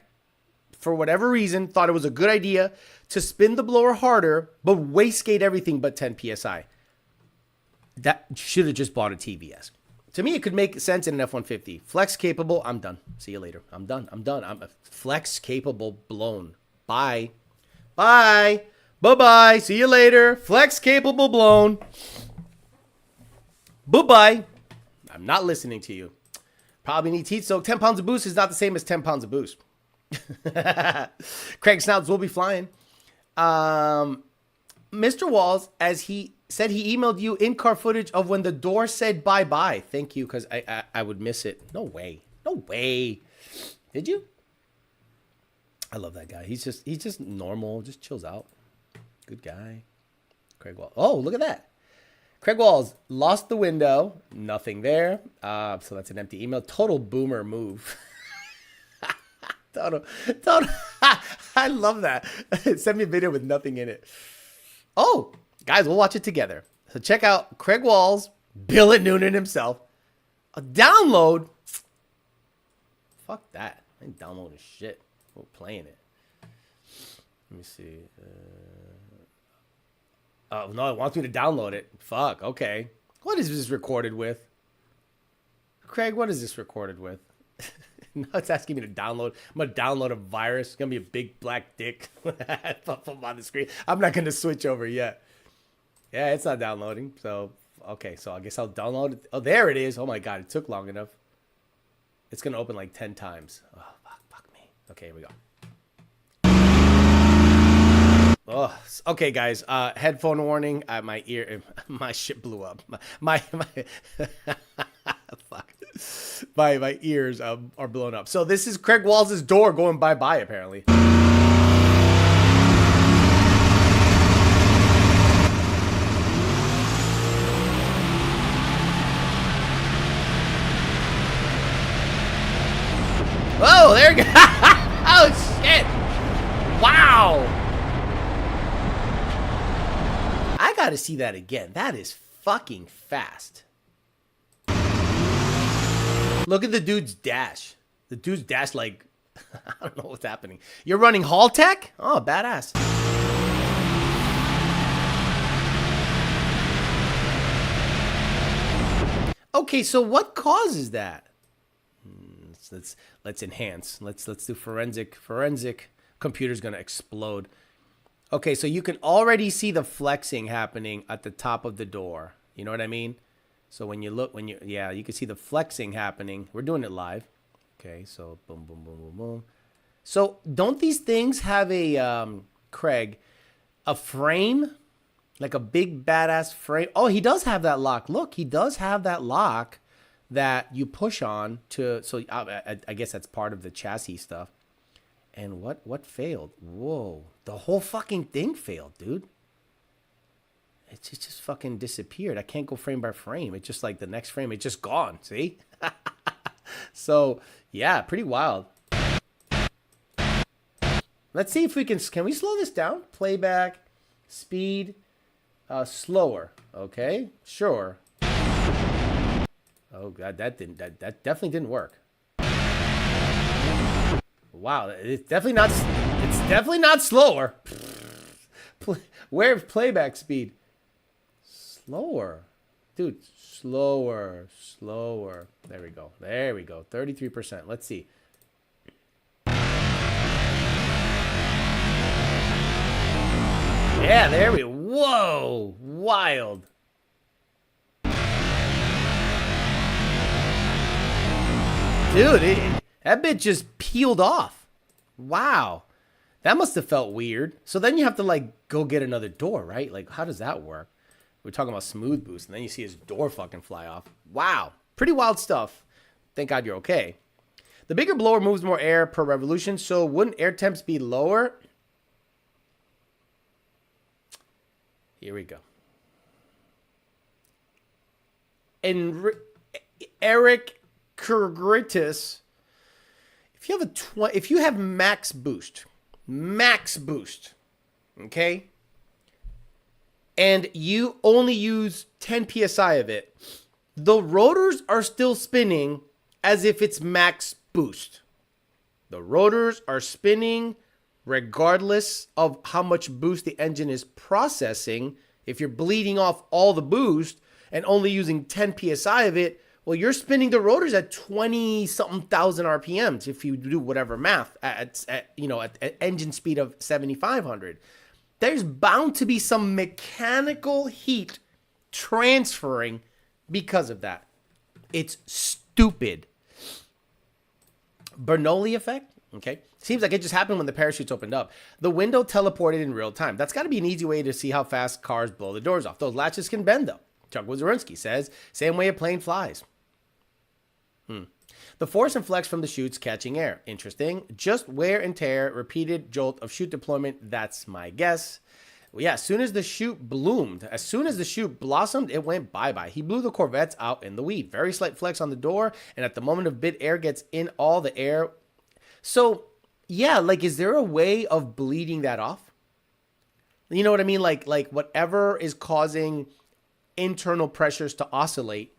for whatever reason, thought it was a good idea to spin the blower harder, but wastegate everything but 10 PSI. That should have just bought a TVS. To me, it could make sense in an F-150. Flex capable, I'm done. See you later. I'm done. I'm a flex capable blown. Bye. Bye. Bye-bye. See you later. Flex capable blown. Bye-bye. I'm not listening to you. Probably need heat soak. 10 pounds of boost is not the same as 10 pounds of boost. Craig Snouts will be flying. Mr. Walls, as he said, he emailed you in-car footage of when the door said bye-bye. Thank you, because I would miss it. No way. No way. Did you? I love that guy. He's just normal. Just chills out. Good guy. Craig Walls. Oh, look at that. Craig Walls lost the window. Nothing there. So that's an empty email. Total boomer move. Total. I love that. Send me a video with nothing in it. Oh, guys, we'll watch it together. So check out Craig Walls, Billet Noonan himself. A download. Fuck that. I ain't downloading shit. We're playing it. Let me see. Oh, no, it wants me to download it. Fuck, okay. What is this recorded with? Craig, what is this recorded with? Now it's asking me to download. I'm going to download a virus. It's going to be a big black dick pop up on the screen. I'm not going to switch over yet. Yeah, it's not downloading. So, okay, so I guess I'll download it. Oh, there it is. Oh, my God, it took long enough. It's going to open like 10 times. Oh, fuck me. Okay, here we go. Oh, okay, guys. Headphone warning. My ear, my shit blew up. My fuck. My ears are blown up. So this is Craig Walls' door going bye-bye, apparently. Oh, there you go. Oh, shit. Wow. I gotta see that again. That is fucking fast. Look at the dude's dash. The dude's dash, like, I don't know what's happening. You're running Hall Tech? Oh, badass. Okay, so what causes that? Let's enhance. Let's do forensic. Forensic computer's gonna explode. Okay, so you can already see the flexing happening at the top of the door. You know what I mean? So when you look, you can see the flexing happening. We're doing it live. Okay, so boom, boom, boom, boom, boom. So don't these things have Craig, a frame? Like a big badass frame. Oh, he does have that lock. Look, he does have that lock that you push on to. So I guess that's part of the chassis stuff. And what failed? Whoa, the whole fucking thing failed, dude. It just fucking disappeared. I can't go frame by frame. It's just like the next frame, it's just gone. See? So yeah, pretty wild. Let's see if we can we slow this down? Playback, speed. Slower. Okay, sure. Oh god, that definitely didn't work. Wow, it's definitely not. It's definitely not slower. Where's playback speed? Slower, dude. Slower. There we go. 33%. Let's see. Yeah, there we go. Whoa, wild. Dude, that bit just peeled off. Wow. That must have felt weird. So then you have to like go get another door, right? Like, how does that work? We're talking about smooth boost, and then you see his door fucking fly off. Wow. Pretty wild stuff. Thank God you're okay. The bigger blower moves more air per revolution, so wouldn't air temps be lower? Here we go. And Eric Kurgritis, if you have max boost, okay, and you only use 10 psi of it, the rotors are still spinning as if it's max boost. The rotors are spinning regardless of how much boost the engine is processing. If you're bleeding off all the boost and only using 10 psi of it, well, you're spinning the rotors at 20-something thousand RPMs if you do whatever math at engine speed of 7,500. There's bound to be some mechanical heat transferring because of that. It's stupid. Bernoulli effect? Okay. Seems like it just happened when the parachutes opened up. The window teleported in real time. That's got to be an easy way to see how fast cars blow the doors off. Those latches can bend, though. Chuck Wazarinsky says, same way a plane flies. The force and flex from the chutes catching air. Interesting. Just wear and tear, repeated jolt of chute deployment. That's my guess. Well, yeah, as soon as the chute blossomed, it went bye-bye. He blew the Corvettes out in the weed. Very slight flex on the door, and at the moment of bid, air gets in all the air. So, yeah, like, is there a way of bleeding that off? You know what I mean? Like whatever is causing internal pressures to oscillate,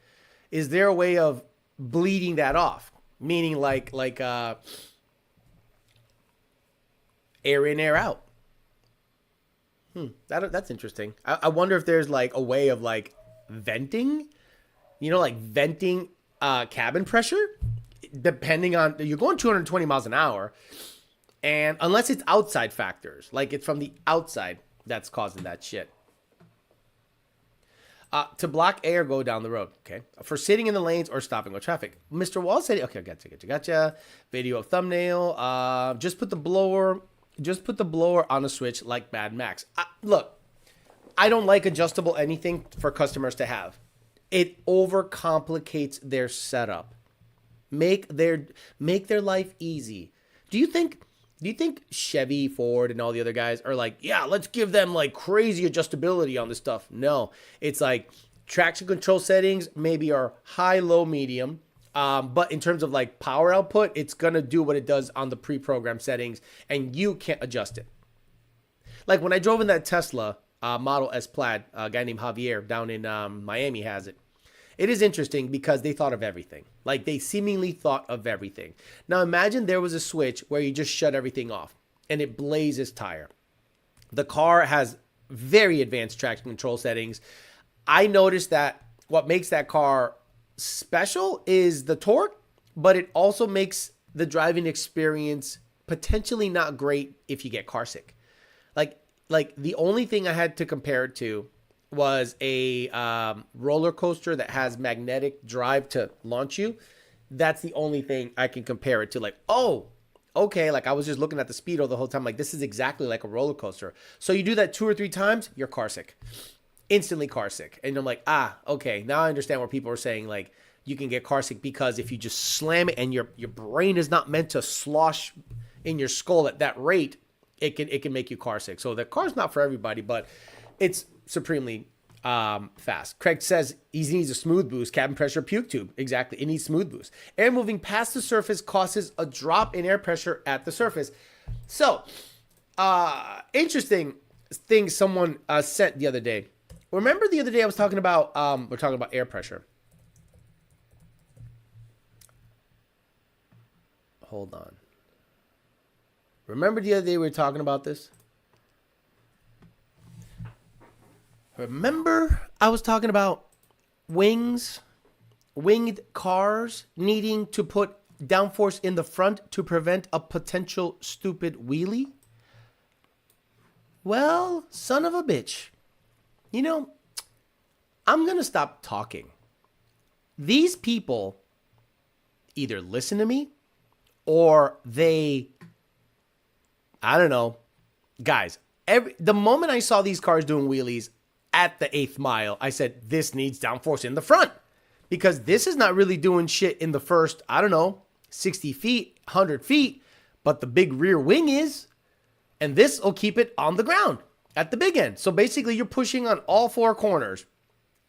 is there a way of bleeding that off? Meaning like air in, air out. That's interesting. I wonder if there's like a way of like venting, venting cabin pressure, depending on, you're going 220 miles an hour, and unless it's outside factors, like it's from the outside that's causing that shit. To block air, go down the road. Okay. For sitting in the lanes or stopping with traffic. Mr. Wall said, okay, gotcha. Video of thumbnail. Just put the blower on a switch like Mad Max. Look, I don't like adjustable anything for customers to have. It overcomplicates their setup. Make their life easy. Do you think Chevy, Ford, and all the other guys are like, yeah, let's give them like crazy adjustability on this stuff? No, it's like traction control settings maybe are high, low, medium. But in terms of like power output, it's going to do what it does on the pre-programmed settings, and you can't adjust it. Like when I drove in that Tesla Model S Plaid, a guy named Javier down in Miami has it. It is interesting because they thought of everything. Like they seemingly thought of everything. Now imagine there was a switch where you just shut everything off and it blazes tire. The car has very advanced traction control settings. I noticed that what makes that car special is the torque, but it also makes the driving experience potentially not great if you get car sick. Like the only thing I had to compare it to was a roller coaster that has magnetic drive to launch you. That's the only thing I can compare it to. Like, oh, okay, like I was just looking at the speedo the whole time. Like this is exactly like a roller coaster. So you do that 2 or 3 times, you're car sick. Instantly car sick. And I'm like, okay, now I understand where people are saying like you can get car sick because if you just slam it and your brain is not meant to slosh in your skull at that rate, it can make you car sick. So the car's not for everybody, but it's supremely fast. Craig says he needs a smooth boost, cabin pressure, puke tube. Exactly. It needs smooth boost. Air moving past the surface causes a drop in air pressure at the surface. So, interesting thing someone sent the other day. Remember the other day I was talking about, we're talking about air pressure. Hold on. Remember the other day we were talking about this? Remember I was talking about winged cars needing to put downforce in the front to prevent a potential stupid wheelie? Well, son of a bitch. You know, I'm going to stop talking. These people either listen to me or they, I don't know. Guys, the moment I saw these cars doing wheelies at the 8th mile, I said, this needs downforce in the front. Because this is not really doing shit in the first, I don't know, 60 feet, 100 feet. But the big rear wing is. And this will keep it on the ground at the big end. So basically, you're pushing on all 4 corners.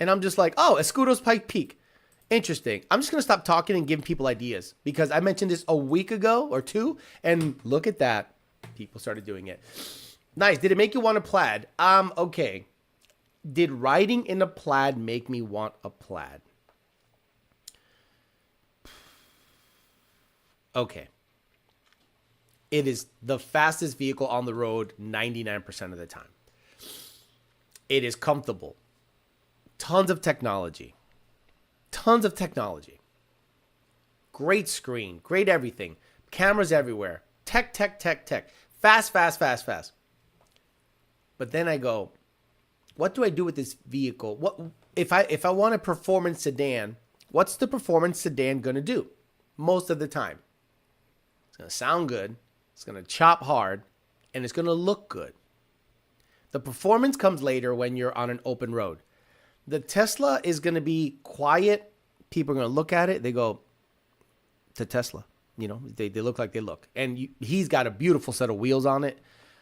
And I'm just like, oh, Escudo's Pike Peak. Interesting. I'm just going to stop talking and giving people ideas. Because I mentioned this a week ago or 2. And look at that. People started doing it. Nice. Did it make you want a plaid? Okay. Did riding in a plaid make me want a plaid? Okay. It is the fastest vehicle on the road 99% of the time. It is comfortable. Tons of technology. Tons of technology. Great screen. Great everything. Cameras everywhere. Tech. Fast. But then I go, what do I do with this vehicle? What if I want a performance sedan, what's the performance sedan going to do most of the time? It's going to sound good. It's going to chop hard, and it's going to look good. The performance comes later when you're on an open road. The Tesla is going to be quiet. People are going to look at it. They go, it's a Tesla. You know, they look like they look. And he's got a beautiful set of wheels on it.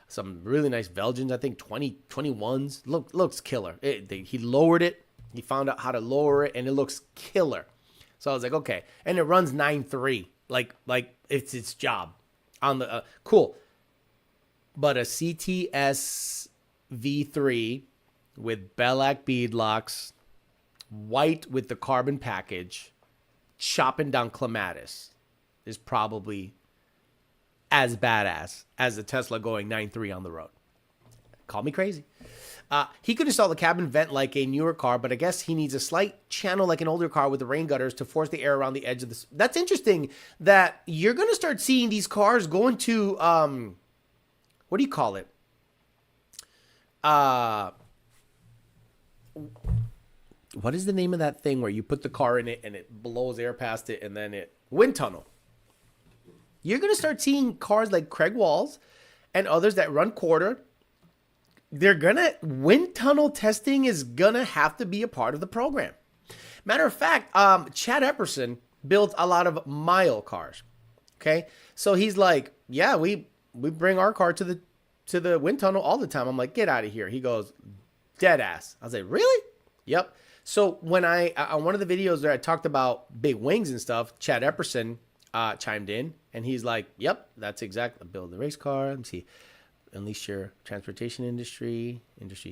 Some really nice Belgians, I think 21s. Looks killer. He lowered it. He found out how to lower it, and it looks killer. So I was like, okay. And it runs 9.3. Like it's its job. On the cool, but a CTS V3 with Bellac beadlocks, white with the carbon package, chopping down clematis is probably as badass as the Tesla going 9.3 on the road. Call me crazy. He could install the cabin vent like a newer car, but I guess he needs a slight channel like an older car with the rain gutters to force the air around the edge of the... That's interesting that you're going to start seeing these cars going to... what do you call it? What is the name of that thing where you put the car in it and it blows air past it and then it... Wind tunnel. You're going to start seeing cars like Craig Walls and others that run quarter. Wind tunnel testing is gonna have to be a part of the program. Matter of fact, Chad Epperson builds a lot of mile cars. Okay, so he's like, yeah, we bring our car to the wind tunnel all the time. I'm like, get out of here. He goes, dead ass. I was like, really? Yep. So when on one of the videos where I talked about big wings and stuff, Chad Epperson chimed in and he's like, yep, that's exactly. Build the race car. Let me see. Unleash your transportation industry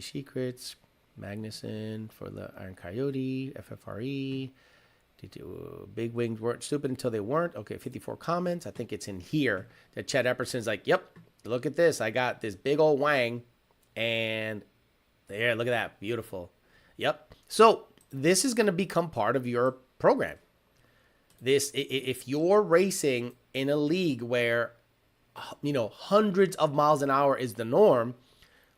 secrets, Magnuson for the Iron Coyote, FFRE. Big wings weren't stupid until they weren't. Okay, 54 comments. I think it's in here that Chad Epperson's like, yep, look at this. I got this big old wang. And there, look at that. Beautiful. Yep. So this is going to become part of your program. If you're racing in a league where hundreds of miles an hour is the norm,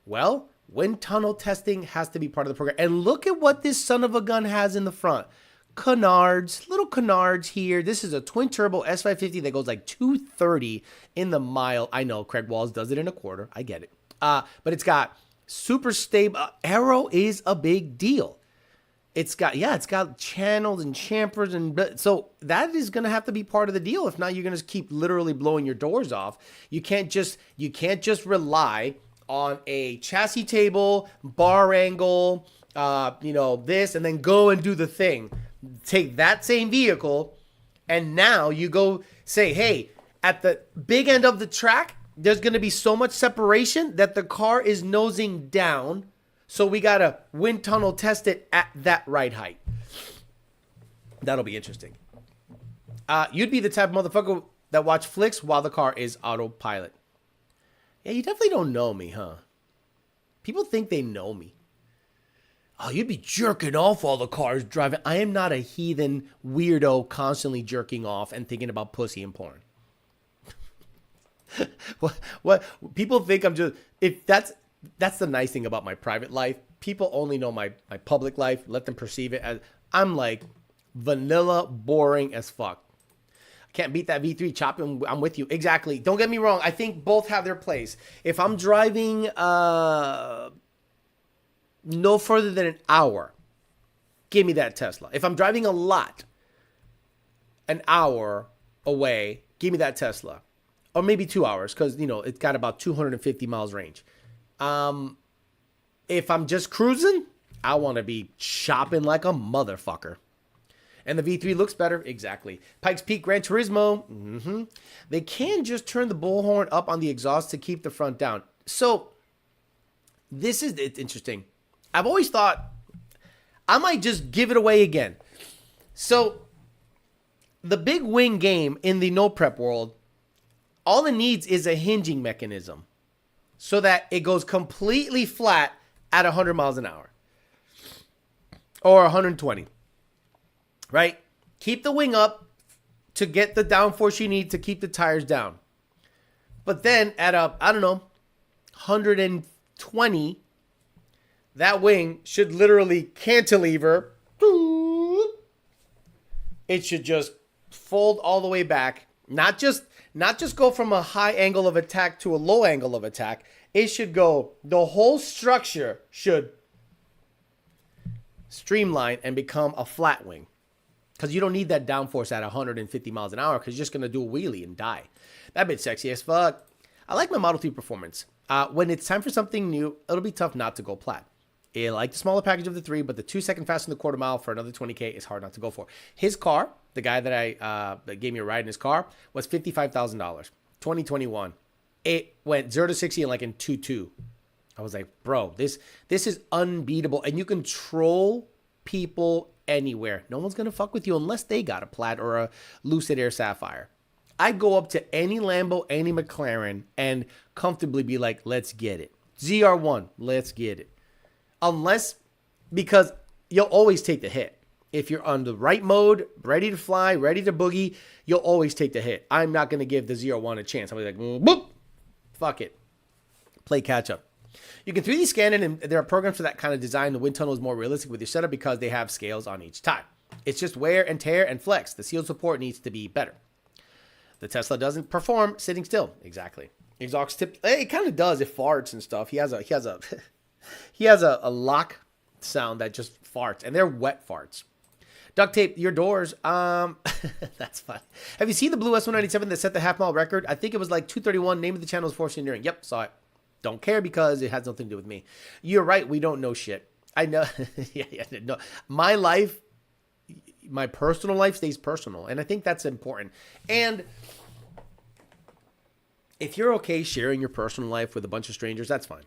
well, wind tunnel testing has to be part of the program. And look at what this son of a gun has in the front. little canards here. This is a twin turbo S550 that goes like 230 in the mile. I know Craig Walls does it in a quarter. I get it. But it's got super stable. Aero is a big deal. It's got channels and chamfers, and so that is going to have to be part of the deal. If not, you're going to keep literally blowing your doors off. You can't just rely on a chassis table, bar angle, this, and then go and do the thing. Take that same vehicle, and now you go say, hey, at the big end of the track, there's going to be so much separation that the car is nosing down. So we got to wind tunnel test it at that right height. That'll be interesting. You'd be the type of motherfucker that watch flicks while the car is autopilot. Yeah, you definitely don't know me, huh? People think they know me. Oh, you'd be jerking off while the car is driving. I am not a heathen weirdo constantly jerking off and thinking about pussy and porn. What people think I'm just, if that's the nice thing about my private life. People only know my public life. Let them perceive it as I'm like vanilla, boring as fuck. I can't beat that V3 chopping. I'm with you. Exactly. Don't get me wrong. I think both have their place. If I'm driving no further than an hour, give me that Tesla. If I'm driving a lot, an hour away, give me that Tesla. Or maybe 2 hours, because, it's got about 250 miles range. If I'm just cruising, I want to be shopping like a motherfucker. And the V3 looks better. Exactly. Pikes Peak Gran Turismo. They can just turn the bullhorn up on the exhaust to keep the front down. So it's interesting. I've always thought I might just give it away again. So the big wing game in the no prep world, all it needs is a hinging mechanism so that it goes completely flat at 100 miles an hour or 120, right? Keep the wing up to get the downforce you need to keep the tires down. But then at 120, that wing should literally cantilever. It should just fold all the way back. Not just go from a high angle of attack to a low angle of attack. It should go, the whole structure should streamline and become a flat wing. Because you don't need that downforce at 150 miles an hour because you're just going to do a wheelie and die. That bit's sexy as fuck. I like my Model 3 performance. When it's time for something new, it'll be tough not to go plat. I like the smaller package of the 3, but the 2 second fast in the quarter mile for another 20K is hard not to go for. His car, the guy that gave me a ride in his car, was $55,000. 2021. It went 0 to 60 in 2.2. I was like, bro, this is unbeatable. And you control people anywhere. No one's going to fuck with you unless they got a Plaid or a Lucid Air Sapphire. I'd go up to any Lambo, any McLaren, and comfortably be like, let's get it. ZR1, let's get it. Because you'll always take the hit. If you're on the right mode, ready to fly, ready to boogie, you'll always take the hit. I'm not going to give the ZR1 a chance. I'll be like, boop, fuck it. Play catch up. You can 3D scan it, and there are programs for that kind of design. The wind tunnel is more realistic with your setup because they have scales on each tire. It's just wear and tear and flex. The seal support needs to be better. The Tesla doesn't perform sitting still. Exactly. Exhaust tip. It kind of does. It farts and stuff. He has a lock sound that just farts, and they're wet farts. Duct tape your doors. That's fun. Have you seen the blue S197 that set the half mile record? I think it was 231. Name of the channel is Force Engineering. Yep, saw it. Don't care because it has nothing to do with me. You're right. We don't know shit. I know. No. My life, my personal life stays personal, and I think that's important. And if you're okay sharing your personal life with a bunch of strangers, that's fine.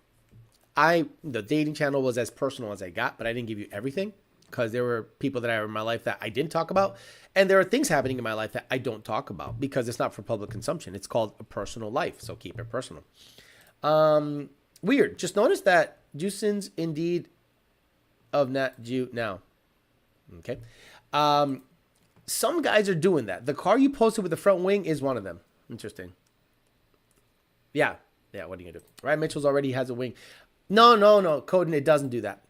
The dating channel was as personal as I got, but I didn't give you everything because there were people that I were in my life that I didn't talk about. And there are things happening in my life that I don't talk about because it's not for public consumption. It's called a personal life. So keep it personal. Weird. Just notice that Jusins indeed of Nat Jew now. Okay. Some guys are doing that. The car you posted with the front wing is one of them. Interesting. Yeah. What are you going to do? Ryan Mitchell's already has a wing. No. Coden, it doesn't do that.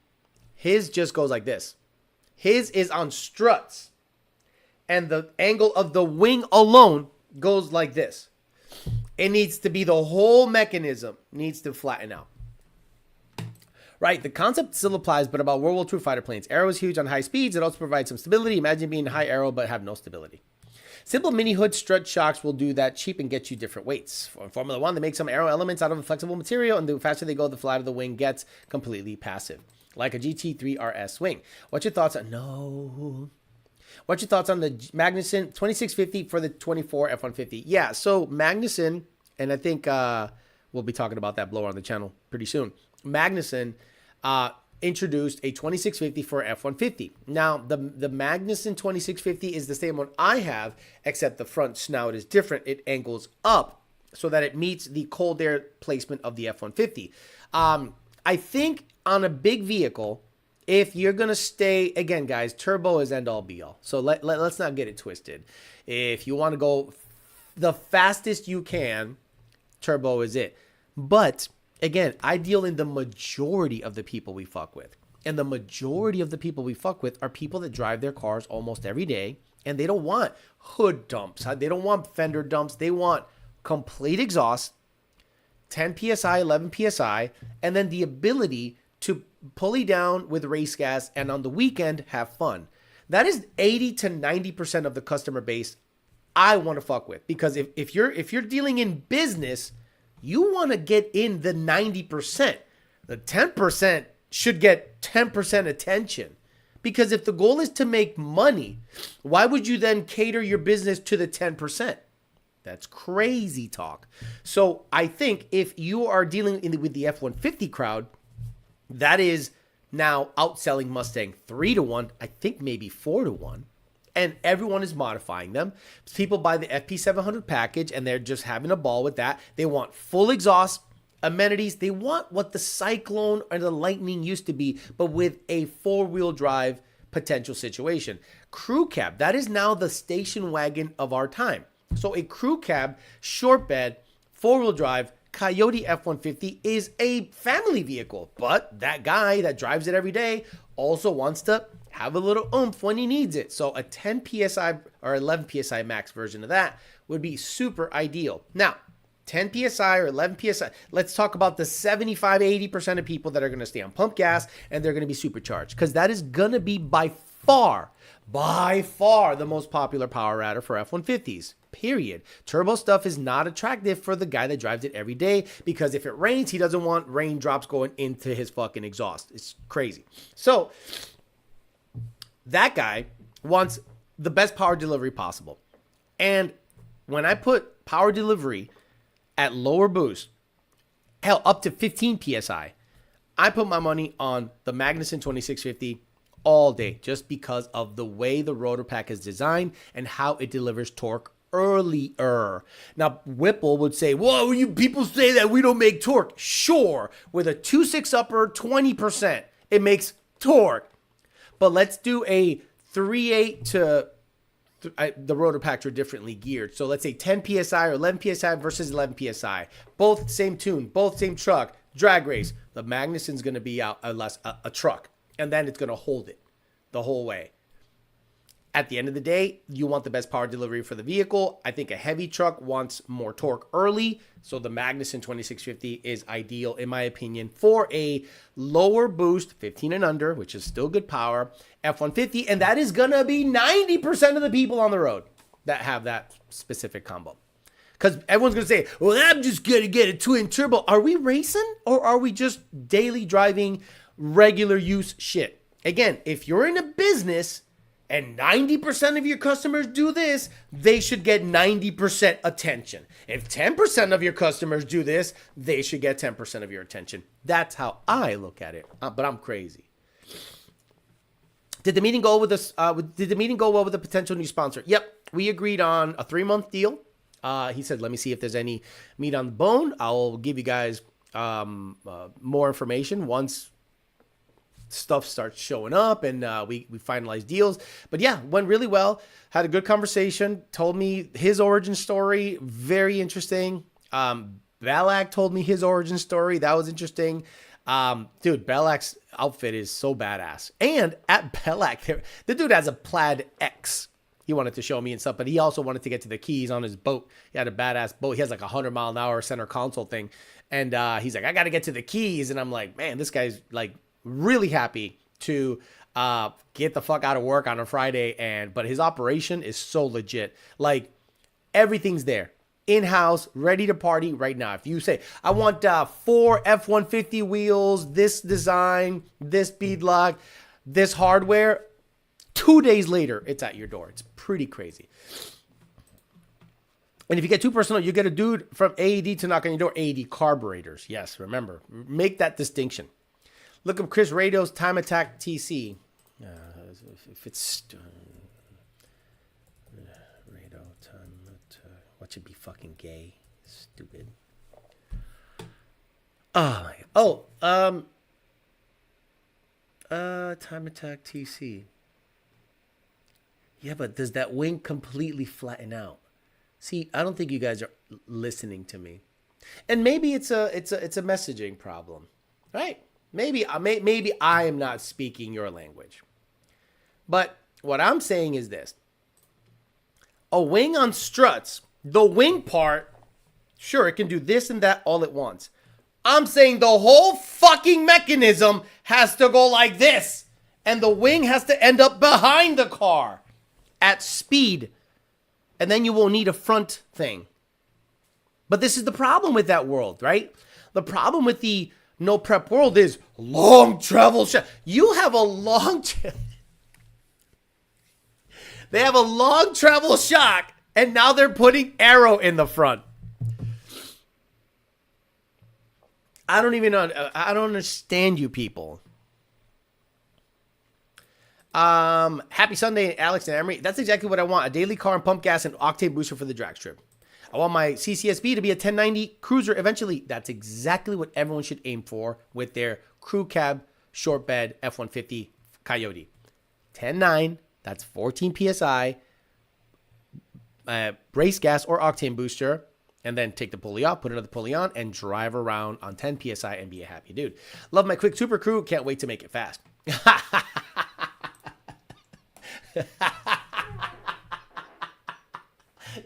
His just goes like this. His is on struts. And the angle of the wing alone goes like this. It needs to be the whole mechanism needs to flatten out. Right, the concept still applies, but about World War II fighter planes. Aero is huge on high speeds. It also provides some stability. Imagine being high aero but have no stability. Simple mini hood strut shocks will do that cheap and get you different weights. For Formula One, they make some aero elements out of a flexible material, and the faster they go, the flatter the wing gets, completely passive. Like a GT3 RS wing. What's your thoughts on... No... What's your thoughts on the Magnuson 2650 for the 24 F-150? Yeah, so Magnuson, and I think we'll be talking about that blower on the channel pretty soon. Magnuson introduced a 2650 for F-150. Now, the Magnuson 2650 is the same one I have, except the front snout is different. It angles up so that it meets the cold air placement of the F-150. I think on a big vehicle... If you're going to stay, again, guys, turbo is end-all be-all. So let's not get it twisted. If you want to go the fastest you can, turbo is it. But, again, I deal in the majority of the people we fuck with. And the majority of the people we fuck with are people that drive their cars almost every day. And they don't want hood dumps. They don't want fender dumps. They want complete exhaust, 10 PSI, 11 PSI, and then the ability to pulley down with race gas and on the weekend have fun. That is 80 to 90% of the customer base I want to fuck with, because if you're dealing in business, you want to get in the 90%. The 10% should get 10% attention, because if the goal is to make money, why would you then cater your business to the 10%? That's crazy talk. So I think if you are dealing with the F-150 crowd, that is now outselling Mustang 3-1, I think maybe 4-1. And everyone is modifying them. People buy the FP700 package and they're just having a ball with that. They want full exhaust, amenities. They want what the Cyclone or the Lightning used to be, but with a four-wheel drive potential situation. Crew cab, that is now the station wagon of our time. So a crew cab, short bed, four-wheel drive, Coyote F-150 is a family vehicle, but that guy that drives it every day also wants to have a little oomph when he needs it. So a 10 PSI or 11 PSI max version of that would be super ideal. Now, 10 PSI or 11 PSI, let's talk about the 75-80% of people that are going to stay on pump gas and they're going to be supercharged, because that is going to be by far the most popular power adder for F-150s. Period. Turbo stuff is not attractive for the guy that drives it every day, because if it rains, he doesn't want raindrops going into his fucking exhaust. It's crazy. So that guy wants the best power delivery possible. And when I put power delivery at lower boost, hell, up to 15 PSI, I put my money on the Magnuson 2650 all day, just because of the way the rotor pack is designed and how it delivers torque earlier. Now, Whipple would say, whoa, you people say that we don't make torque. Sure, with a 2.6 upper, 20%, it makes torque. But let's do a 3.8 to... the rotor packs are differently geared. So let's say 10 PSI or 11 PSI versus 11 PSI. Both same tune, both same truck, drag race. The Magnuson's going to be out a truck, and then it's going to hold it the whole way. At the end of the day, you want the best power delivery for the vehicle. I think a heavy truck wants more torque early, so the Magnuson 2650 is ideal, in my opinion, for a lower boost, 15 and under, which is still good power, F-150, and that is going to be 90% of the people on the road that have that specific combo. Because everyone's going to say, well, I'm just going to get a twin turbo. Are we racing, or are we just daily driving, regular use shit? Again, if you're in a business and 90% of your customers do this, they should get 90% attention. If 10% of your customers do this, they should get 10% of your attention. That's how I look at it. But I'm crazy. Did the meeting go with this? Did the meeting go well with the potential new sponsor? Yep, we agreed on a 3-month deal. He said, "Let me see if there's any meat on the bone. I'll give you guys more information once stuff starts showing up and we finalize deals." But yeah, went really well. Had a good conversation. Told me his origin story. Very interesting. Balak told me his origin story. That was interesting. Dude, Bellac's outfit is so badass. And at Bellac, the dude has a plaid X. He wanted to show me and stuff, but he also wanted to get to the keys on his boat. He had a badass boat. He has like 100-mile-an-hour center console thing. And he's like, I got to get to the keys. And I'm like, man, this guy's like really happy to get the fuck out of work on a Friday. But his operation is so legit. Like, everything's there. In-house, ready to party right now. If you say, I want 4 F-150 wheels, this design, this beadlock, this hardware, 2 days later, it's at your door. It's pretty crazy. And if you get too personal, you get a dude from AED to knock on your door. AED carburetors. Yes, remember. Make that distinction. Look up Chris Radio's Time Attack TC. If it's... Radio Time Attack. What should be fucking gay? Stupid. Oh, my... Time Attack TC. Yeah, but does that wing completely flatten out? See, I don't think you guys are listening to me. And maybe it's a messaging problem, right? Maybe I am not speaking your language. But what I'm saying is this. A wing on struts, the wing part, sure, it can do this and that all at once. I'm saying the whole fucking mechanism has to go like this. And the wing has to end up behind the car at speed. And then you won't need a front thing. But this is the problem with that world, right? The problem with the no prep world is long travel shock. You have a long... They have a long travel shock, and now they're putting aero in the front. I don't understand you people. Happy Sunday, Alex and Emery. That's exactly what I want. A daily car and pump gas and octane booster for the drag strip. I want my CCSB to be a 1090 cruiser eventually. That's exactly what everyone should aim for with their crew cab short bed F-150 Coyote. 10.9, that's 14 PSI, brace gas or octane booster, and then take the pulley off, put another pulley on, and drive around on 10 PSI and be a happy dude. Love my quick super crew. Can't wait to make it fast.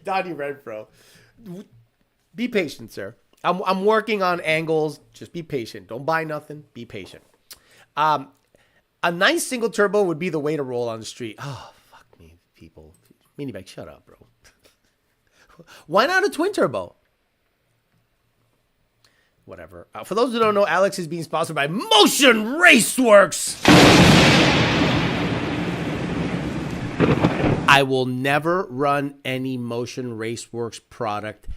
Donnie Renfro. Be patient, sir. I'm working on angles. Just be patient. Don't buy nothing. Be patient. A nice single turbo would be the way to roll on the street. Oh, fuck me, people. Minibag, shut up, bro. Why not a twin turbo? Whatever. For those who don't know, Alex is being sponsored by Motion Raceworks. I will never run any Motion Raceworks product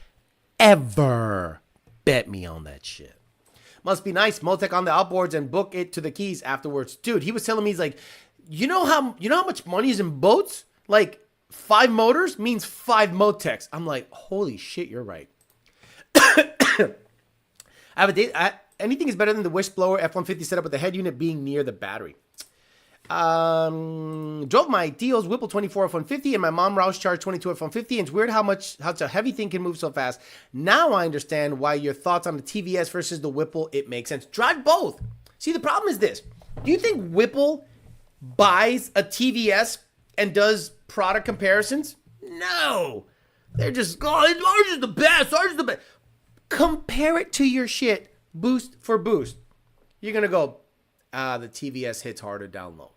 ever. Bet me on that shit. Must be nice. Motec on the outboards and book it to the keys afterwards. Dude, he was telling me, he's like, you know how much money is in boats? Like 5 motors means 5 Motecs. I'm like, holy shit, you're right. I have a date. Anything is better than the wishblower F-150 setup with the head unit being near the battery. Drove my Dio's Whipple 24 F-150 and my mom Roush Charge 22 F-150, and it's weird how such a heavy thing can move so fast. Now I understand why your thoughts on the TVS versus the Whipple, it makes sense. Drive both. See, the problem is this. Do you think Whipple buys a TVS and does product comparisons? No. They're just, ours is the best, ours is the best. Compare it to your shit, boost for boost. You're going to go, the TVS hits harder down low.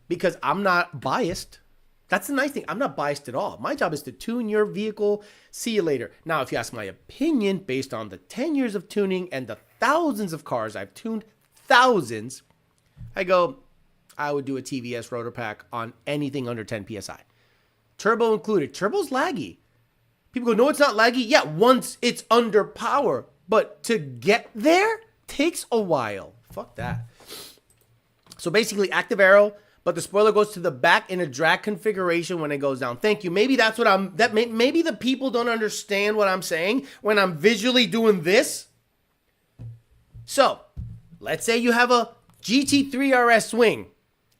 Because I'm not biased. That's the nice thing. I'm not biased at all. My job is to tune your vehicle. See you later. Now, if you ask my opinion based on the 10 years of tuning and the thousands of cars I've tuned, thousands, I go, I would do a TVS rotor pack on anything under 10 PSI. Turbo included. Turbo's laggy. People go, no, it's not laggy. Yeah, once it's under power. But to get there takes a while. Fuck that. So basically, active aero, but the spoiler goes to the back in a drag configuration when it goes down. Thank you. Maybe that's what maybe the people don't understand what I'm saying when I'm visually doing this. So, let's say you have a GT3 RS wing,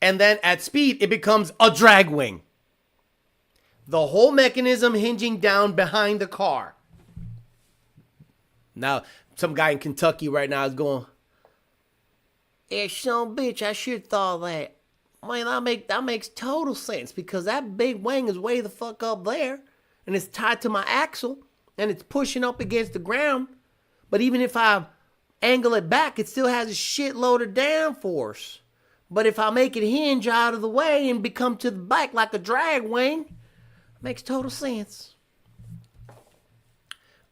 and then at speed, it becomes a drag wing. The whole mechanism hinging down behind the car. Now, some guy in Kentucky right now is going, "Yeah, son bitch, I should thought that. Man, that makes total sense because that big wing is way the fuck up there, and it's tied to my axle, and it's pushing up against the ground. But even if I angle it back, it still has a shitload of downforce. But if I make it hinge out of the way and become to the back like a drag wing, it makes total sense."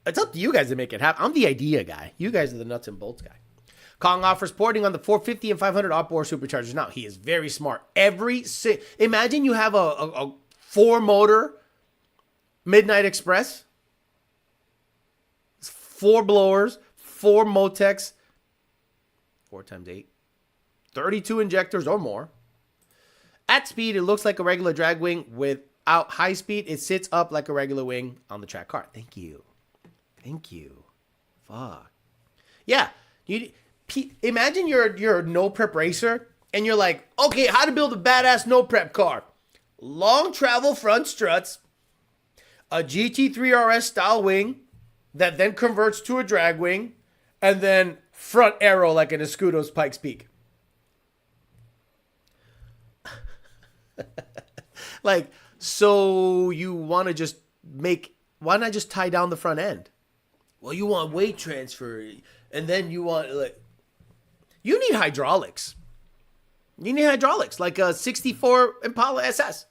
It's up to you guys to make it happen. I'm the idea guy. You guys are the nuts and bolts guy. Kong offers porting on the 450 and 500 outboard superchargers. Now, he is very smart. Imagine you have a 4-motor Midnight Express. 4 blowers, 4 Motex, 4 times 8, 32 injectors or more. At speed, it looks like a regular drag wing. Without high speed, it sits up like a regular wing on the track car. Thank you. Fuck. Yeah. Imagine you're a no prep racer and you're like, okay, how to build a badass no prep car. Long travel front struts, a GT3 RS style wing that then converts to a drag wing, and then front aero like an Escudo's Pikes Peak. Like, so you want to just why not just tie down the front end? Well, you want weight transfer, and then you want, you need hydraulics. You need hydraulics, like a 64 Impala SS,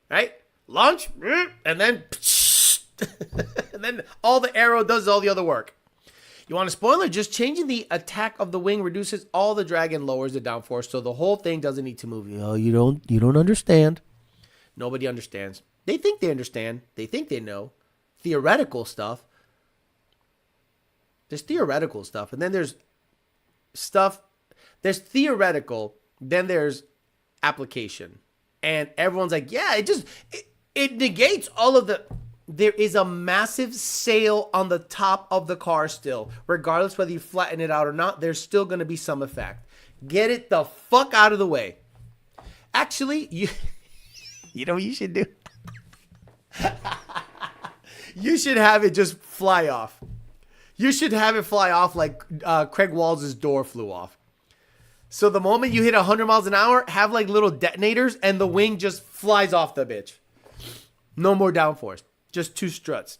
right? Launch, and then, and then all the aero does all the other work. You want a spoiler? Just changing the attack of the wing reduces all the drag and lowers the downforce, so the whole thing doesn't need to move. Oh, you don't understand. Nobody understands. They think they understand. They think they know. Theoretical stuff. There's theoretical stuff, and then there's theoretical, then there's application. And everyone's like, yeah, it negates all of there is a massive sail on the top of the car still. Regardless whether you flatten it out or not, there's still going to be some effect. Get it the fuck out of the way. Actually, you know what you should do? You should have it just fly off. You should have it fly off like Craig Walls' door flew off. So the moment you hit 100 miles an hour, have like little detonators and the wing just flies off the bitch. No more downforce. Just 2 struts.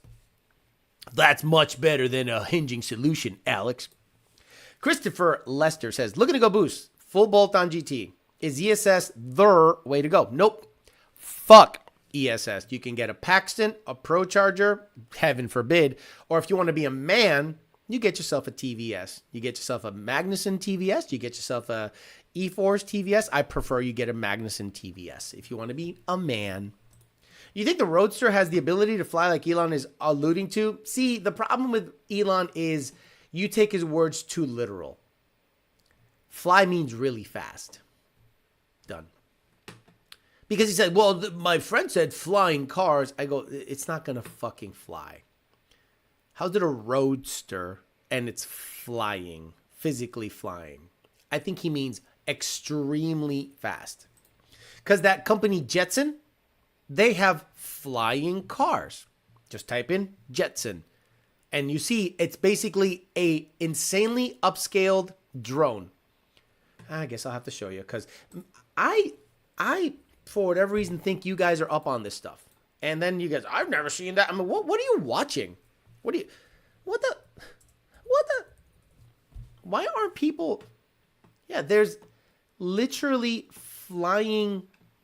That's much better than a hinging solution, Alex. Christopher Lester says, looking to go boost. Full bolt-on GT. Is ESS the way to go? Nope. Fuck ESS. You can get a Paxton, a Pro Charger, heaven forbid, or if you want to be a man, you get yourself a TVS. You get yourself a Magnuson TVS. You get yourself a E-Force TVS. I prefer you get a Magnuson TVS if you want to be a man. You think the Roadster has the ability to fly like Elon is alluding to? See, the problem with Elon is you take his words too literal. Fly means really fast. Done. Because he said, well, my friend said flying cars. I go, it's not going to fucking fly. How's it a Roadster and it's flying, physically flying? I think he means extremely fast. Because that company Jetson, they have flying cars. Just type in Jetson. And you see, it's basically a insanely upscaled drone. I guess I'll have to show you because I, for whatever reason, think you guys are up on this stuff. And then you guys, I've never seen that. I mean, what are you watching? What the? Why aren't people? Yeah, there's literally flying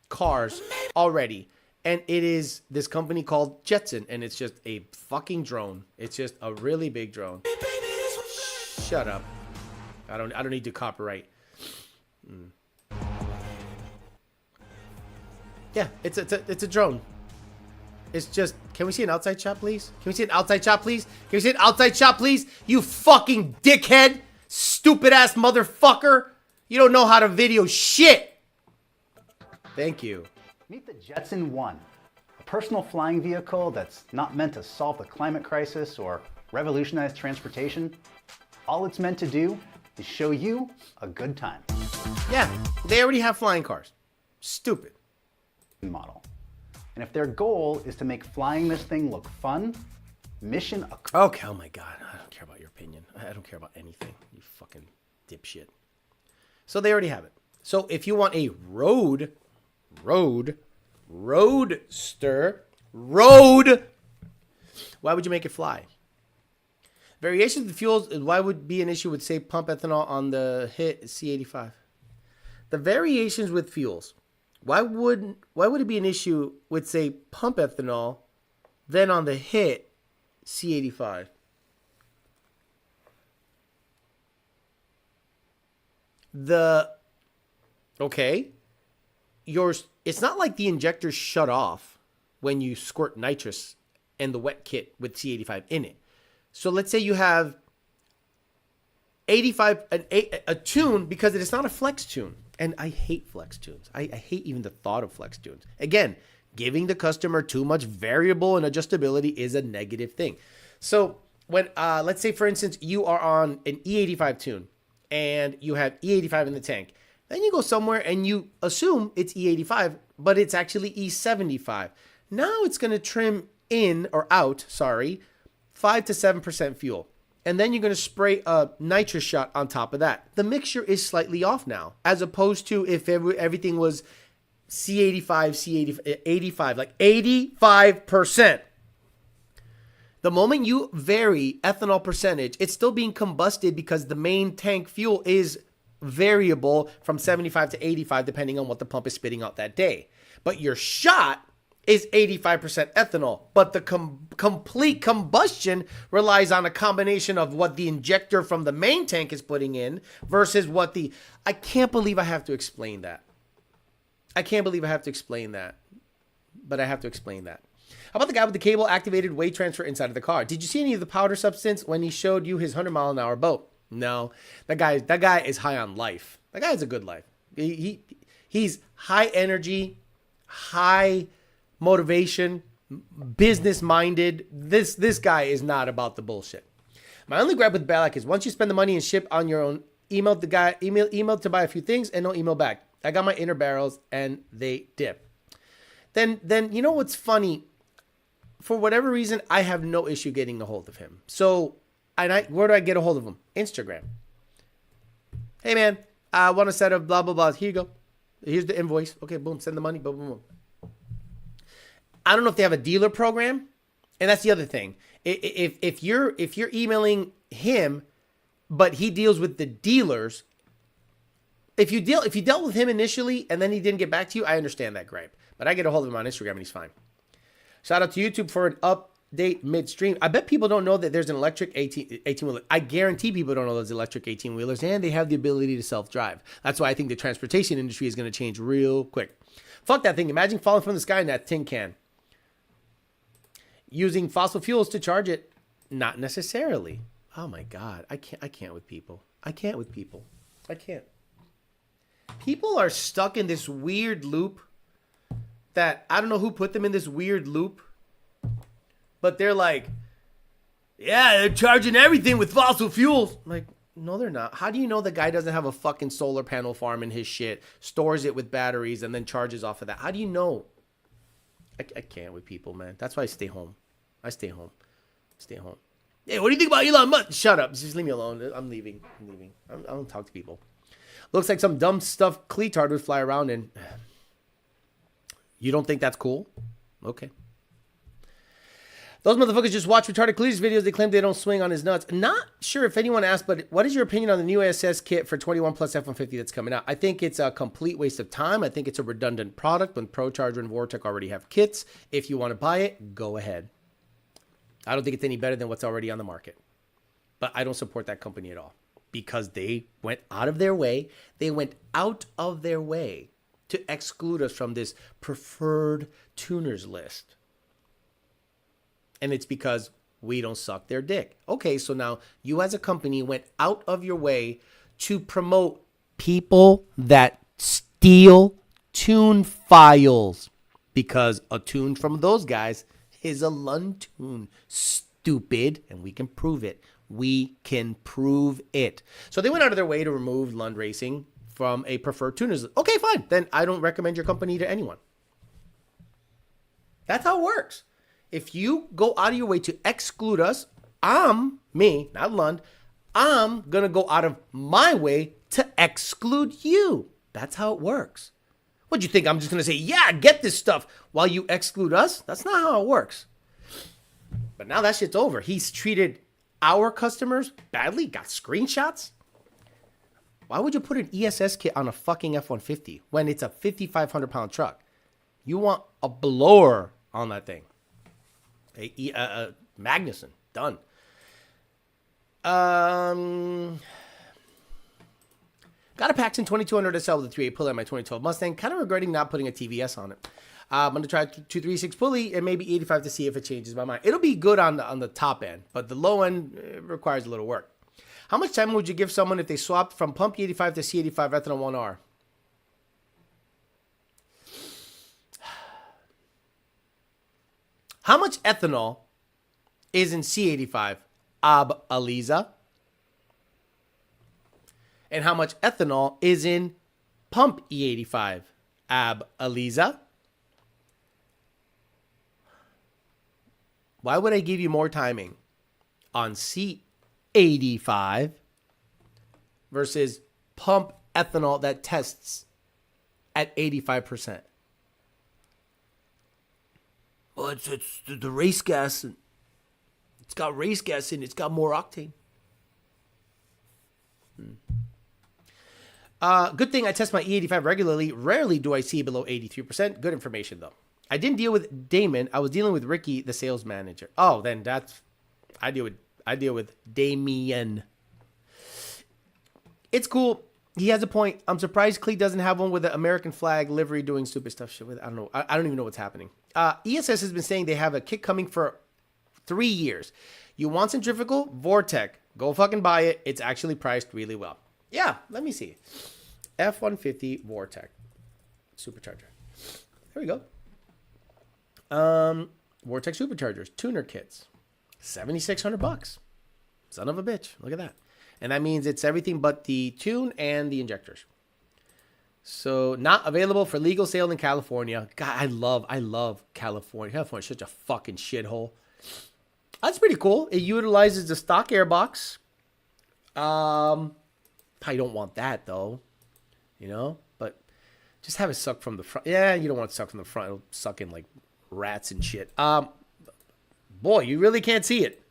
cars already. And it is this company called Jetson. And it's just a fucking drone. It's just a really big drone. Shut up. I don't need to copyright. Yeah, it's a drone. It's just, can we see an outside shot, please? Can we see an outside shot, please? Can we see an outside shot, please? You fucking dickhead, stupid ass motherfucker. You don't know how to video shit. Thank you. Meet the Jetson 1, a personal flying vehicle that's not meant to solve the climate crisis or revolutionize transportation. All it's meant to do is show you a good time. Yeah, they already have flying cars. Stupid. Model. And if their goal is to make flying this thing look fun, mission. Okay, oh my God. I don't care about your opinion. I don't care about anything. You fucking dipshit. So they already have it. So if you want a roadster, why would you make it fly? Variations of the fuels, why would be an issue with, say, pump ethanol on the hit C85? The variations with fuels, why would it be an issue with, say, pump ethanol, then on the hit C85? It's not like the injectors shut off when you squirt nitrous and the wet kit with C85 in it. So let's say you have 85, a tune, because it is not a flex tune. And I hate flex tunes. I hate even the thought of flex tunes. Again, giving the customer too much variable and adjustability is a negative thing. So when, let's say, for instance, you are on an E85 tune and you have E85 in the tank. Then you go somewhere and you assume it's E85, but it's actually E75. Now it's going to trim in or out, 5 to 7% fuel. And then you're going to spray a nitrous shot on top of that. The mixture is slightly off now, as opposed to if everything was C85, 85, like 85%. The moment you vary ethanol percentage, it's still being combusted because the main tank fuel is variable from 75 to 85, depending on what the pump is spitting out that day. But your shot is 85% ethanol, but the complete combustion relies on a combination of what the injector from the main tank is putting in versus what the... I can't believe I have to explain that. But I have to explain that. How about the guy with the cable activated weight transfer inside of the car? Did you see any of the powder substance when he showed you his 100-mile-an-hour boat? No. That guy is high on life. That guy has a good life. He's high energy, high motivation, business minded. This guy is not about the bullshit. My only gripe with Balak is once you spend the money and ship on your own, email to buy a few things and no email back. I got my inner barrels and they dip. Then you know what's funny? For whatever reason, I have no issue getting a hold of him. So where do I get a hold of him? Instagram. Hey man, I want to set up blah blah blah. Here you go. Here's the invoice. Okay, boom, send the money. Boom, boom, boom. I don't know if they have a dealer program, and that's the other thing. If you're emailing him, but he deals with the dealers, if you dealt with him initially and then he didn't get back to you, I understand that gripe. But I get a hold of him on Instagram and he's fine. Shout out to YouTube for an update midstream. I bet people don't know that there's an electric 18-wheeler. I guarantee people don't know there's electric 18-wheelers, and they have the ability to self-drive. That's why I think the transportation industry is going to change real quick. Fuck that thing. Imagine falling from the sky in that tin can. Using fossil fuels to charge it, not necessarily. Oh my God, I can't with people. I can't. People are stuck in this weird loop that I don't know who put them in this weird loop, but they're like, yeah, they're charging everything with fossil fuels. I'm like, no, they're not. How do you know the guy doesn't have a fucking solar panel farm in his shit, stores it with batteries, and then charges off of that? How do you know? I can't with people, man. That's why I stay home. Stay home. Hey, what do you think about Elon Musk? Shut up. Just leave me alone. I'm leaving. I don't talk to people. Looks like some dumb stuff Cleatard would fly around in. You don't think that's cool? Okay. Those motherfuckers just watch retarded Cleatard's videos. They claim they don't swing on his nuts. Not sure if anyone asked, but what is your opinion on the new ASS kit for 21 plus F-150 that's coming out? I think it's a complete waste of time. I think it's a redundant product when ProCharger and Vortec already have kits. If you want to buy it, go ahead. I don't think it's any better than what's already on the market. But I don't support that company at all because they went out of their way. To exclude us from this preferred tuners list. And it's because we don't suck their dick. Okay, so now you as a company went out of your way to promote people that steal tune files because a tune from those guys is a Lund tune. Stupid. And we can prove it. So they went out of their way to remove Lund Racing from a preferred tuners list. Okay, fine. Then I don't recommend your company to anyone. That's how it works. If you go out of your way to exclude us, me, not Lund, I'm going to go out of my way to exclude you. That's how it works. What do you think? I'm just going to say, yeah, get this stuff while you exclude us? That's not how it works. But now that shit's over. He's treated our customers badly, got screenshots. Why would you put an ESS kit on a fucking F-150 when it's a 5,500 pound truck? You want a blower on that thing. A Magnuson. Done. Got a Paxton 2200 to sell with a 3.8 pulley on my 2012 Mustang. Kind of regretting not putting a TVS on it. I'm going to try 236 pulley and maybe 85 to see if it changes my mind. It'll be good on the top end, but the low end requires a little work. How much time would you give someone if they swapped from pump E85 to C85 ethanol 1R? How much ethanol is in C85? Ab Aliza. And how much ethanol is in pump E85? Ab Aliza. Why would I give you more timing on C85 versus pump ethanol that tests at 85%? Well, it's the race gas. It's got race gas in it. It's got more octane. Good thing I test my E85 regularly. Rarely do I see below 83%. Good information, though. I didn't deal with Damon. I was dealing with Ricky, the sales manager. Oh, then I deal with Damien. It's cool. He has a point. I'm surprised Clee doesn't have one with the American flag livery doing stupid stuff. Shit with. I don't know. I don't even know what's happening. ESS has been saying they have a kit coming for 3 years. You want centrifugal? Vortec. Go fucking buy it. It's actually priced really well. Yeah, let me see. F-150 Vortec supercharger. There we go. Vortec superchargers, tuner kits, $7,600. Son of a bitch. Look at that. And that means it's everything but the tune and the injectors. So not available for legal sale in California. God, I love California. California's such a fucking shithole. That's pretty cool. It utilizes the stock airbox. I don't want that though, you know, but just have it suck from the front. Yeah, you don't want it to suck from the front. It'll suck in like rats and shit. Boy, you really can't see it.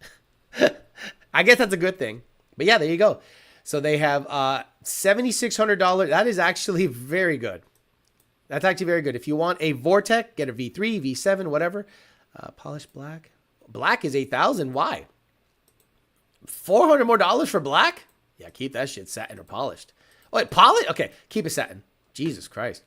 I guess that's a good thing. But yeah, there you go. So they have $7,600. That is actually very good. That's actually very good. If you want a Vortec, get a V3, V7, whatever. Polished black. Black is $8,000. Why? $400 more for black? Yeah, keep that shit satin or polished. Oh, wait, polished? Okay, keep it satin. Jesus Christ.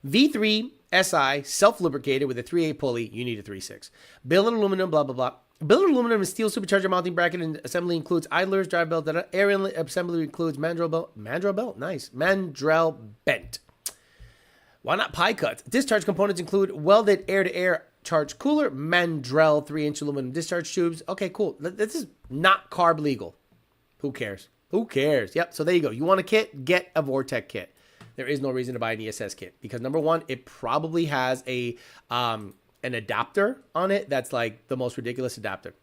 V3 SI, self-lubricated with a 3.8 pulley. You need a 3.6. Billet aluminum, blah, blah, blah. Billet aluminum and steel supercharger mounting bracket and assembly includes idlers, drive belt. Air inlet assembly includes mandrel belt. Mandrel belt? Nice. Mandrel bent. Why not pie cuts? Discharge components include welded air-to-air charge cooler, mandrel 3-inch aluminum discharge tubes. Okay, cool. This is not carb legal. Who cares? Who cares? Yep. So there you go. You want a kit? Get a Vortec kit. There is no reason to buy an ESS kit because number one, it probably has an adapter on it that's like the most ridiculous adapter.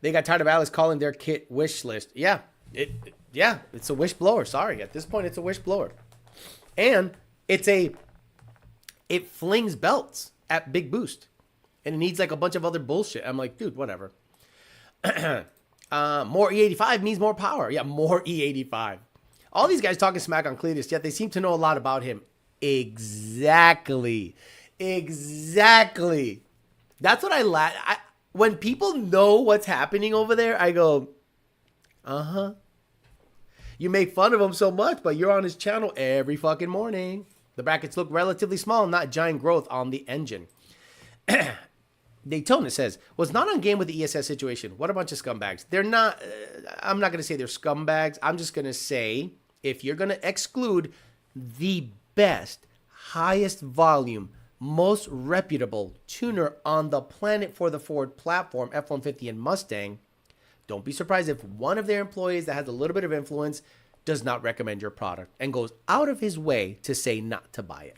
They got tired of Alex calling their kit wish list. Yeah, it's a wish blower. Sorry, at this point, it's a wish blower, and it flings belts at big boost, and it needs like a bunch of other bullshit. I'm like, dude, whatever. More E85 means more power. Yeah, more E85. All these guys talking smack on Cletus, yet they seem to know a lot about him. Exactly. That's what when people know what's happening over there, I go, uh-huh. You make fun of him so much, but you're on his channel every fucking morning. The brackets look relatively small, not giant growth on the engine. Daytona says, was not on game with the ESS situation. What a bunch of scumbags. They're not, I'm not going to say they're scumbags. I'm just going to say, if you're going to exclude the best, highest volume, most reputable tuner on the planet for the Ford platform, F-150 and Mustang, don't be surprised if one of their employees that has a little bit of influence does not recommend your product and goes out of his way to say not to buy it.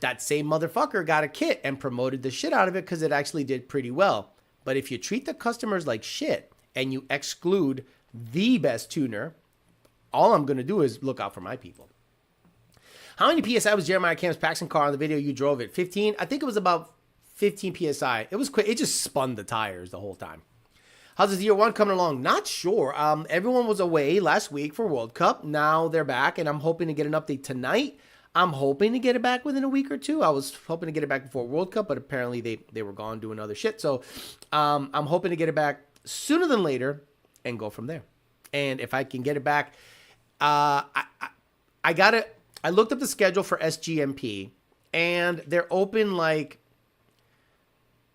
that same motherfucker got a kit and promoted the shit out of it because it actually did pretty well. But if you treat the customers like shit and you exclude the best tuner, all I'm going to do is look out for my people. How many PSI was Jeremiah Cam's Paxton car on the video you drove it? 15? I think it was about 15 PSI. It was quick. It just spun the tires the whole time. How's this year one coming along? Not sure. Everyone was away last week for World Cup. Now they're back, and I'm hoping to get an update tonight. I'm hoping to get it back within a week or two. I was hoping to get it back before World Cup, but apparently they were gone doing other shit. So I'm hoping to get it back sooner than later and go from there. And if I can get it back, I looked up the schedule for SGMP, and they're open like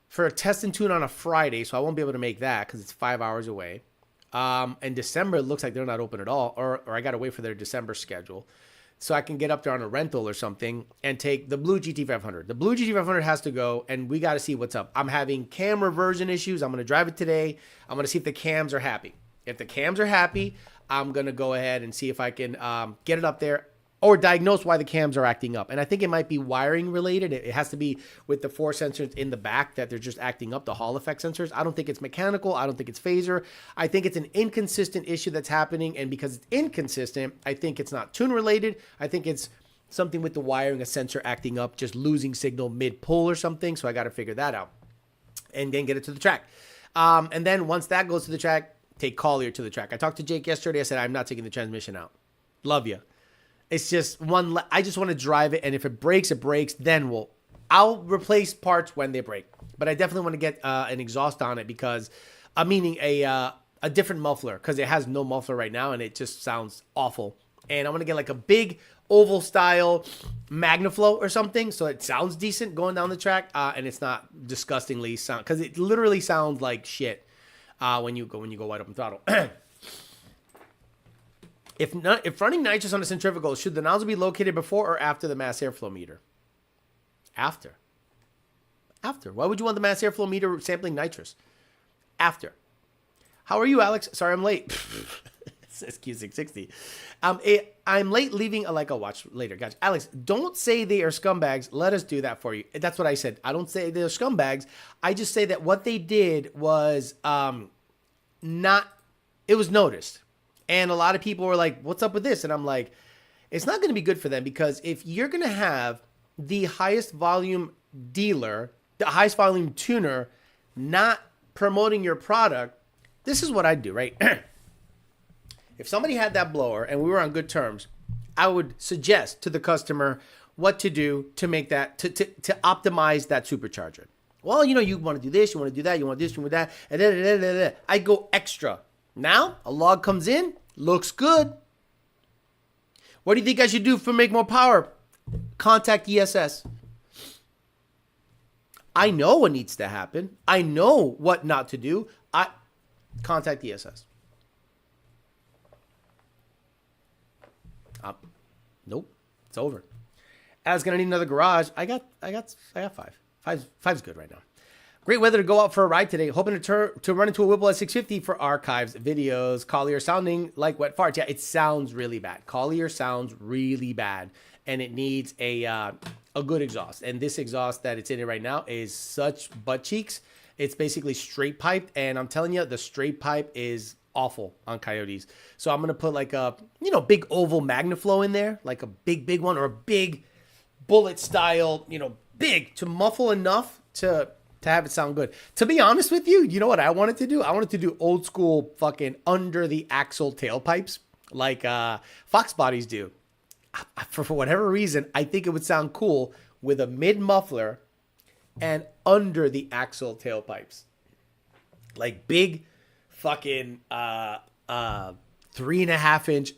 for a test and tune on a Friday, so I won't be able to make that because it's 5 hours away. And December, it looks like they're not open at all, or I got to wait for their December schedule. So I can get up there on a rental or something and take the blue GT500. The blue GT500 has to go, and we got to see what's up. I'm having cam reversion issues. I'm going to drive it today. I'm going to see if the cams are happy. If the cams are happy, I'm going to go ahead and see if I can get it up there or diagnose why the cams are acting up. And I think it might be wiring related. It has to be with the 4 sensors in the back that they're just acting up, the Hall effect sensors. I don't think it's mechanical. I don't think it's phaser. I think it's an inconsistent issue that's happening. And because it's inconsistent, I think it's not tune related. I think it's something with the wiring, a sensor acting up, just losing signal mid-pull or something. So I got to figure that out and then get it to the track. And then once that goes to the track, take Collier to the track. I talked to Jake yesterday. I said, I'm not taking the transmission out. Love you. It's just I just want to drive it, and if it breaks, it breaks. Then I'll replace parts when they break. But I definitely want to get an exhaust on it because, meaning a different muffler because it has no muffler right now, and it just sounds awful. And I want to get like a big oval style Magnaflow or something, so it sounds decent going down the track, and it's not disgustingly sound because it literally sounds like shit when you go wide open throttle. If running nitrous on a centrifugal, should the nozzle be located before or after the mass airflow meter? After. Why would you want the mass airflow meter sampling nitrous? After. How are you, Alex? Sorry, I'm late. Says Q660. I'm late leaving. I'll watch later. Gotcha. Alex, don't say they are scumbags. Let us do that for you. That's what I said. I don't say they're scumbags. I just say that what they did was it was noticed. And a lot of people were like, what's up with this? And I'm like, it's not going to be good for them because if you're going to have the highest volume dealer, the highest volume tuner, not promoting your product, this is what I'd do, right? If somebody had that blower and we were on good terms, I would suggest to the customer what to do to make that, to optimize that supercharger. Well, you want to do this, you want to do that, you want this, you want that, and then I go extra. Now, a log comes in, looks good. What do you think I should do for make more power? Contact ESS. I know what needs to happen. I know what not to do. Contact ESS. Nope, it's over. I was gonna need another garage. I got 5. Five's good right now. Great weather to go out for a ride today. Hoping to run into a Whipple at 650 for archives, videos. Collier sounding like wet farts. Yeah, it sounds really bad. Collier sounds really bad, and it needs a good exhaust. And this exhaust that it's in it right now is such butt cheeks. It's basically straight piped, and I'm telling you, the straight pipe is awful on Coyotes. So I'm gonna put like a big oval Magnaflow in there, like a big one, or a big bullet style, big to muffle enough to have it sound good. To be honest with you, you know what I wanted to do? I wanted to do old school fucking under the axle tailpipes like Fox bodies do. For whatever reason, I think it would sound cool with a mid muffler and under the axle tailpipes. Like big fucking 3.5 inch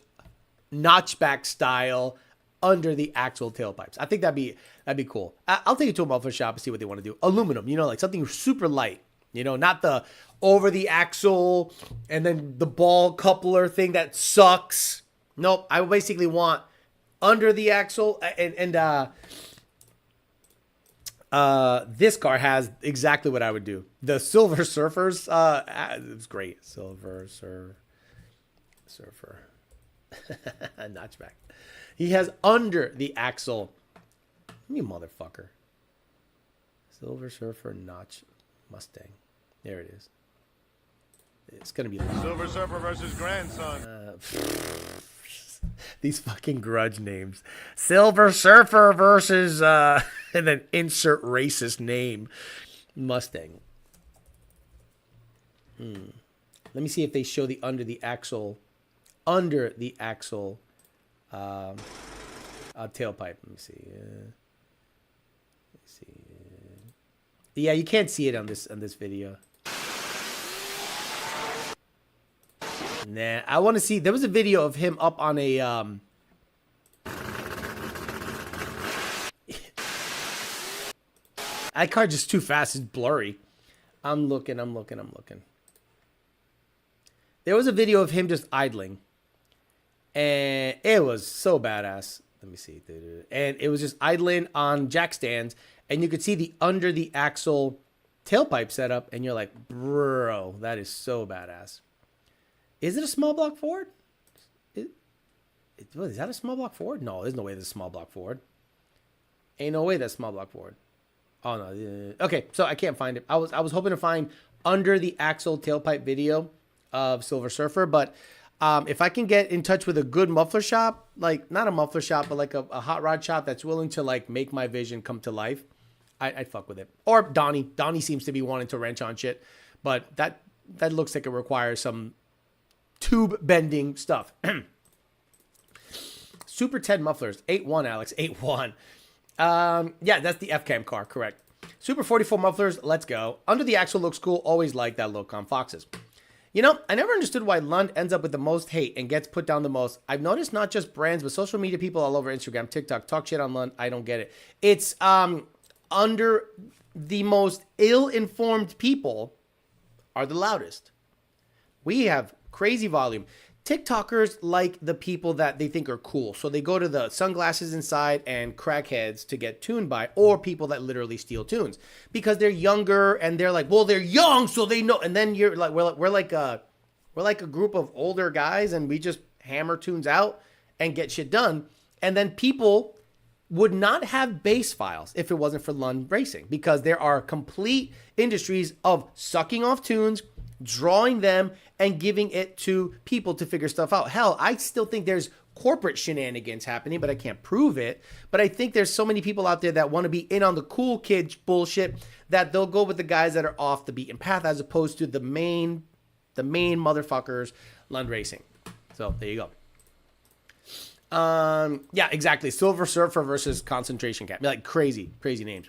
notchback style under the axle tailpipes. I think that'd be cool. I'll take it to a muffler shop and see what they want to do. Aluminum, like something super light, not the over the axle and then the ball coupler thing that sucks. Nope. I basically want under the axle and this car has exactly what I would do. The Silver Surfers, it's great. Silver Surfer. Notchback. He has under the axle You motherfucker. Silver Surfer Notch Mustang. There it is. It's gonna be loud. Silver Surfer versus grandson. These fucking grudge names. Silver Surfer versus and then insert racist name. Mustang. Let me see if they show the under the axle tailpipe. Let me see. Yeah, you can't see it on this video. Nah, I want to see. There was a video of him up on a iCar just too fast. It's blurry. I'm looking. There was a video of him just idling, and it was so badass. Let me see. And it was just idling on jack stands, and you could see the under the axle tailpipe setup, and you're like, bro, that is so badass. Is it a small block Ford? Is that a small block Ford? No, there's no way that's a small block Ford. Ain't no way that's small block Ford. Oh no. Okay, so I can't find it. I was hoping to find under the axle tailpipe video of Silver Surfer, but if I can get in touch with a good muffler shop, like not a muffler shop, but like a hot rod shop that's willing to like make my vision come to life, I'd fuck with it. Or Donnie. Donnie seems to be wanting to wrench on shit, but that looks like it requires some tube bending stuff. Super Ted mufflers, 8-1, Alex, 8-1. Yeah, that's the F-Cam car, correct. Super 44 mufflers, let's go. Under the axle looks cool, always like that look on Foxes. You know, I never understood why Lund ends up with the most hate and gets put down the most. I've noticed not just brands, but social media people all over Instagram, TikTok, talk shit on Lund. I don't get it. It's under the most ill-informed people are the loudest. We have crazy volume. TikTokers like the people that they think are cool. So they go to the sunglasses inside and crackheads to get tuned by, or people that literally steal tunes because they're younger and they're like, well, they're young, so they know. And then you're like, we're like a group of older guys and we just hammer tunes out and get shit done. And then people would not have bass files if it wasn't for Lund Racing, because there are complete industries of sucking off tunes, drawing them, and giving it to people to figure stuff out. Hell, I still think there's corporate shenanigans happening, but I can't prove it. But I think there's so many people out there that want to be in on the cool kid bullshit that they'll go with the guys that are off the beaten path as opposed to the main motherfuckers, Lund Racing. So there you go. Yeah, exactly. Silver Surfer versus Concentration Camp. Like crazy names.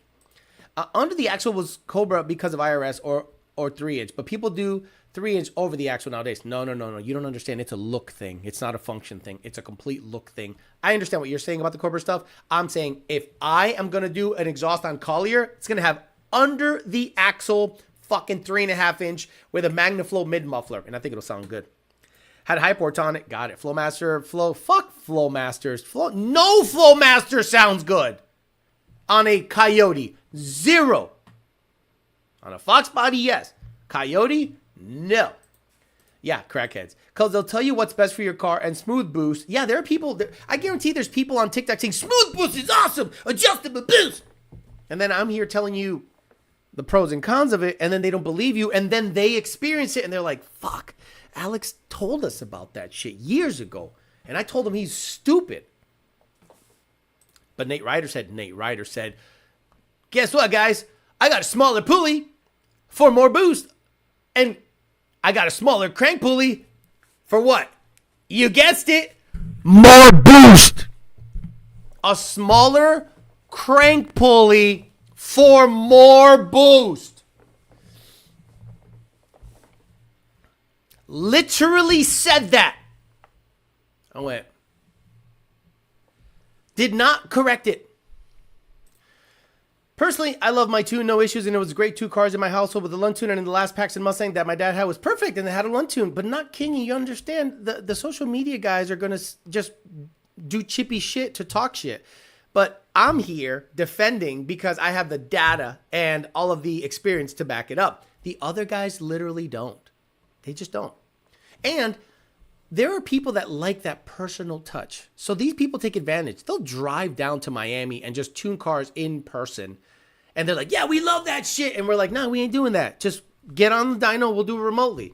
Under the axle was Cobra because of IRS or 3-inch, but people do 3-inch over the axle nowadays. No. You don't understand. It's a look thing. It's not a function thing. It's a complete look thing. I understand what you're saying about the Cobra stuff. I'm saying if I am going to do an exhaust on Collier, it's going to have under the axle fucking 3.5-inch with a MagnaFlow mid muffler, and I think it'll sound good. Had Hyport on it. Got it. Flowmaster. Fuck Flowmasters. No Flowmaster sounds good on a Coyote. 0. On a Fox body, yes. Coyote, no. Yeah, crackheads. Because they'll tell you what's best for your car and smooth boost. Yeah, there are people. I guarantee there's people on TikTok saying smooth boost is awesome. Adjustable boost. And then I'm here telling you the pros and cons of it. And then they don't believe you. And then they experience it. And they're like, fuck. Alex told us about that shit years ago. And I told him he's stupid. But Nate Ryder said, guess what, guys? I got a smaller pulley for more boost. And I got a smaller crank pulley for what? You guessed it. More boost. A smaller crank pulley for more boost. Literally said that. I went. Did not correct it. Personally, I love my tune, no issues, and it was great 2 cars in my household with the Lund tune, and the last Paxton Mustang that my dad had was perfect, and they had a Lund tune, but not Kingy. You understand, the social media guys are going to just do chippy shit to talk shit. But I'm here defending because I have the data and all of the experience to back it up. The other guys literally don't. They just don't. And there are people that like that personal touch. So these people take advantage. They'll drive down to Miami and just tune cars in person. And they're like, yeah, we love that shit. And we're like, no, we ain't doing that. Just get on the dyno. We'll do it remotely.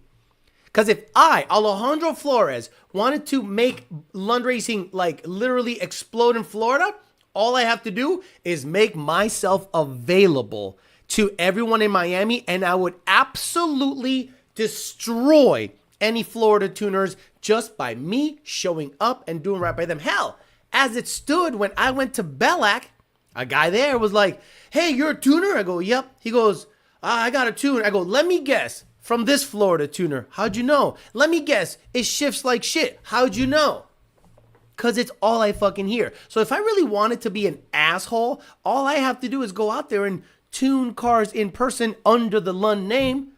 Because if I, Alejandro Flores, wanted to make Lund Racing like literally explode in Florida, all I have to do is make myself available to everyone in Miami, and I would absolutely destroy any Florida tuners just by me showing up and doing right by them. Hell, as it stood when I went to Bellac, a guy there was like, hey, you're a tuner? I go, yep. He goes, I got a tune. I go, let me guess. From this Florida tuner. How'd you know? Let me guess. It shifts like shit. How'd you know? Because it's all I fucking hear. So if I really wanted to be an asshole, all I have to do is go out there and tune cars in person under the Lund name,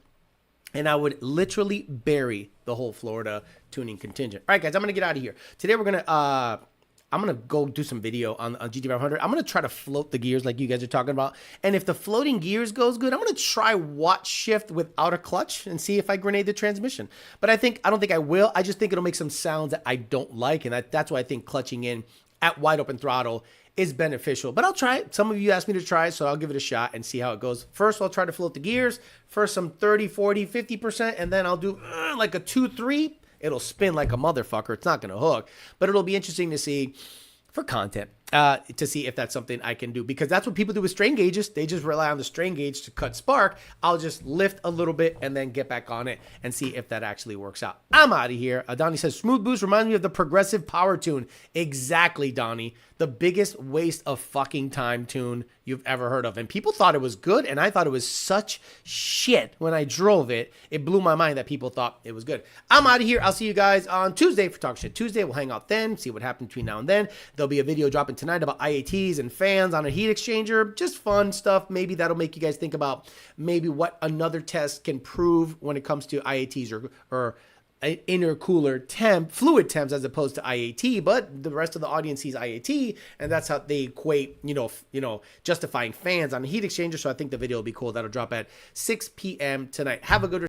and I would literally bury the whole Florida tuning contingent. All right, guys, I'm going to get out of here. Today we're going to... I'm going to go do some video on GT500. I'm going to try to float the gears like you guys are talking about. And if the floating gears goes good, I'm going to try watch shift without a clutch and see if I grenade the transmission. But I don't think I will. I just think it'll make some sounds that I don't like. And that's why I think clutching in at wide open throttle is beneficial. But I'll try it. Some of you asked me to try, so I'll give it a shot and see how it goes. First, I'll try to float the gears. First, some 30, 40, 50%. And then I'll do like a 2-3. It'll spin like a motherfucker. It's not going to hook, but it'll be interesting to see for content, to see if that's something I can do, because that's what people do with strain gauges. They just rely on the strain gauge to cut spark. I'll just lift a little bit and then get back on it and see if that actually works out. I'm out of here. Donnie says, smooth boost reminds me of the progressive power tune. Exactly, Donnie. The biggest waste of fucking time tune you've ever heard of. And people thought it was good, and I thought it was such shit when I drove it. It blew my mind that people thought it was good. I'm out of here. I'll see you guys on Tuesday for Talk Shit Tuesday. We'll hang out then, see what happens between now and then. There'll be a video dropping tonight about IATs and fans on a heat exchanger. Just fun stuff. Maybe that'll make you guys think about maybe what another test can prove when it comes to IATs or intercooler fluid temps as opposed to IAT, but the rest of the audience sees IAT, and that's how they equate, justifying fans on a heat exchanger. So I think the video will be cool. That'll drop at 6 p.m. tonight. Have a good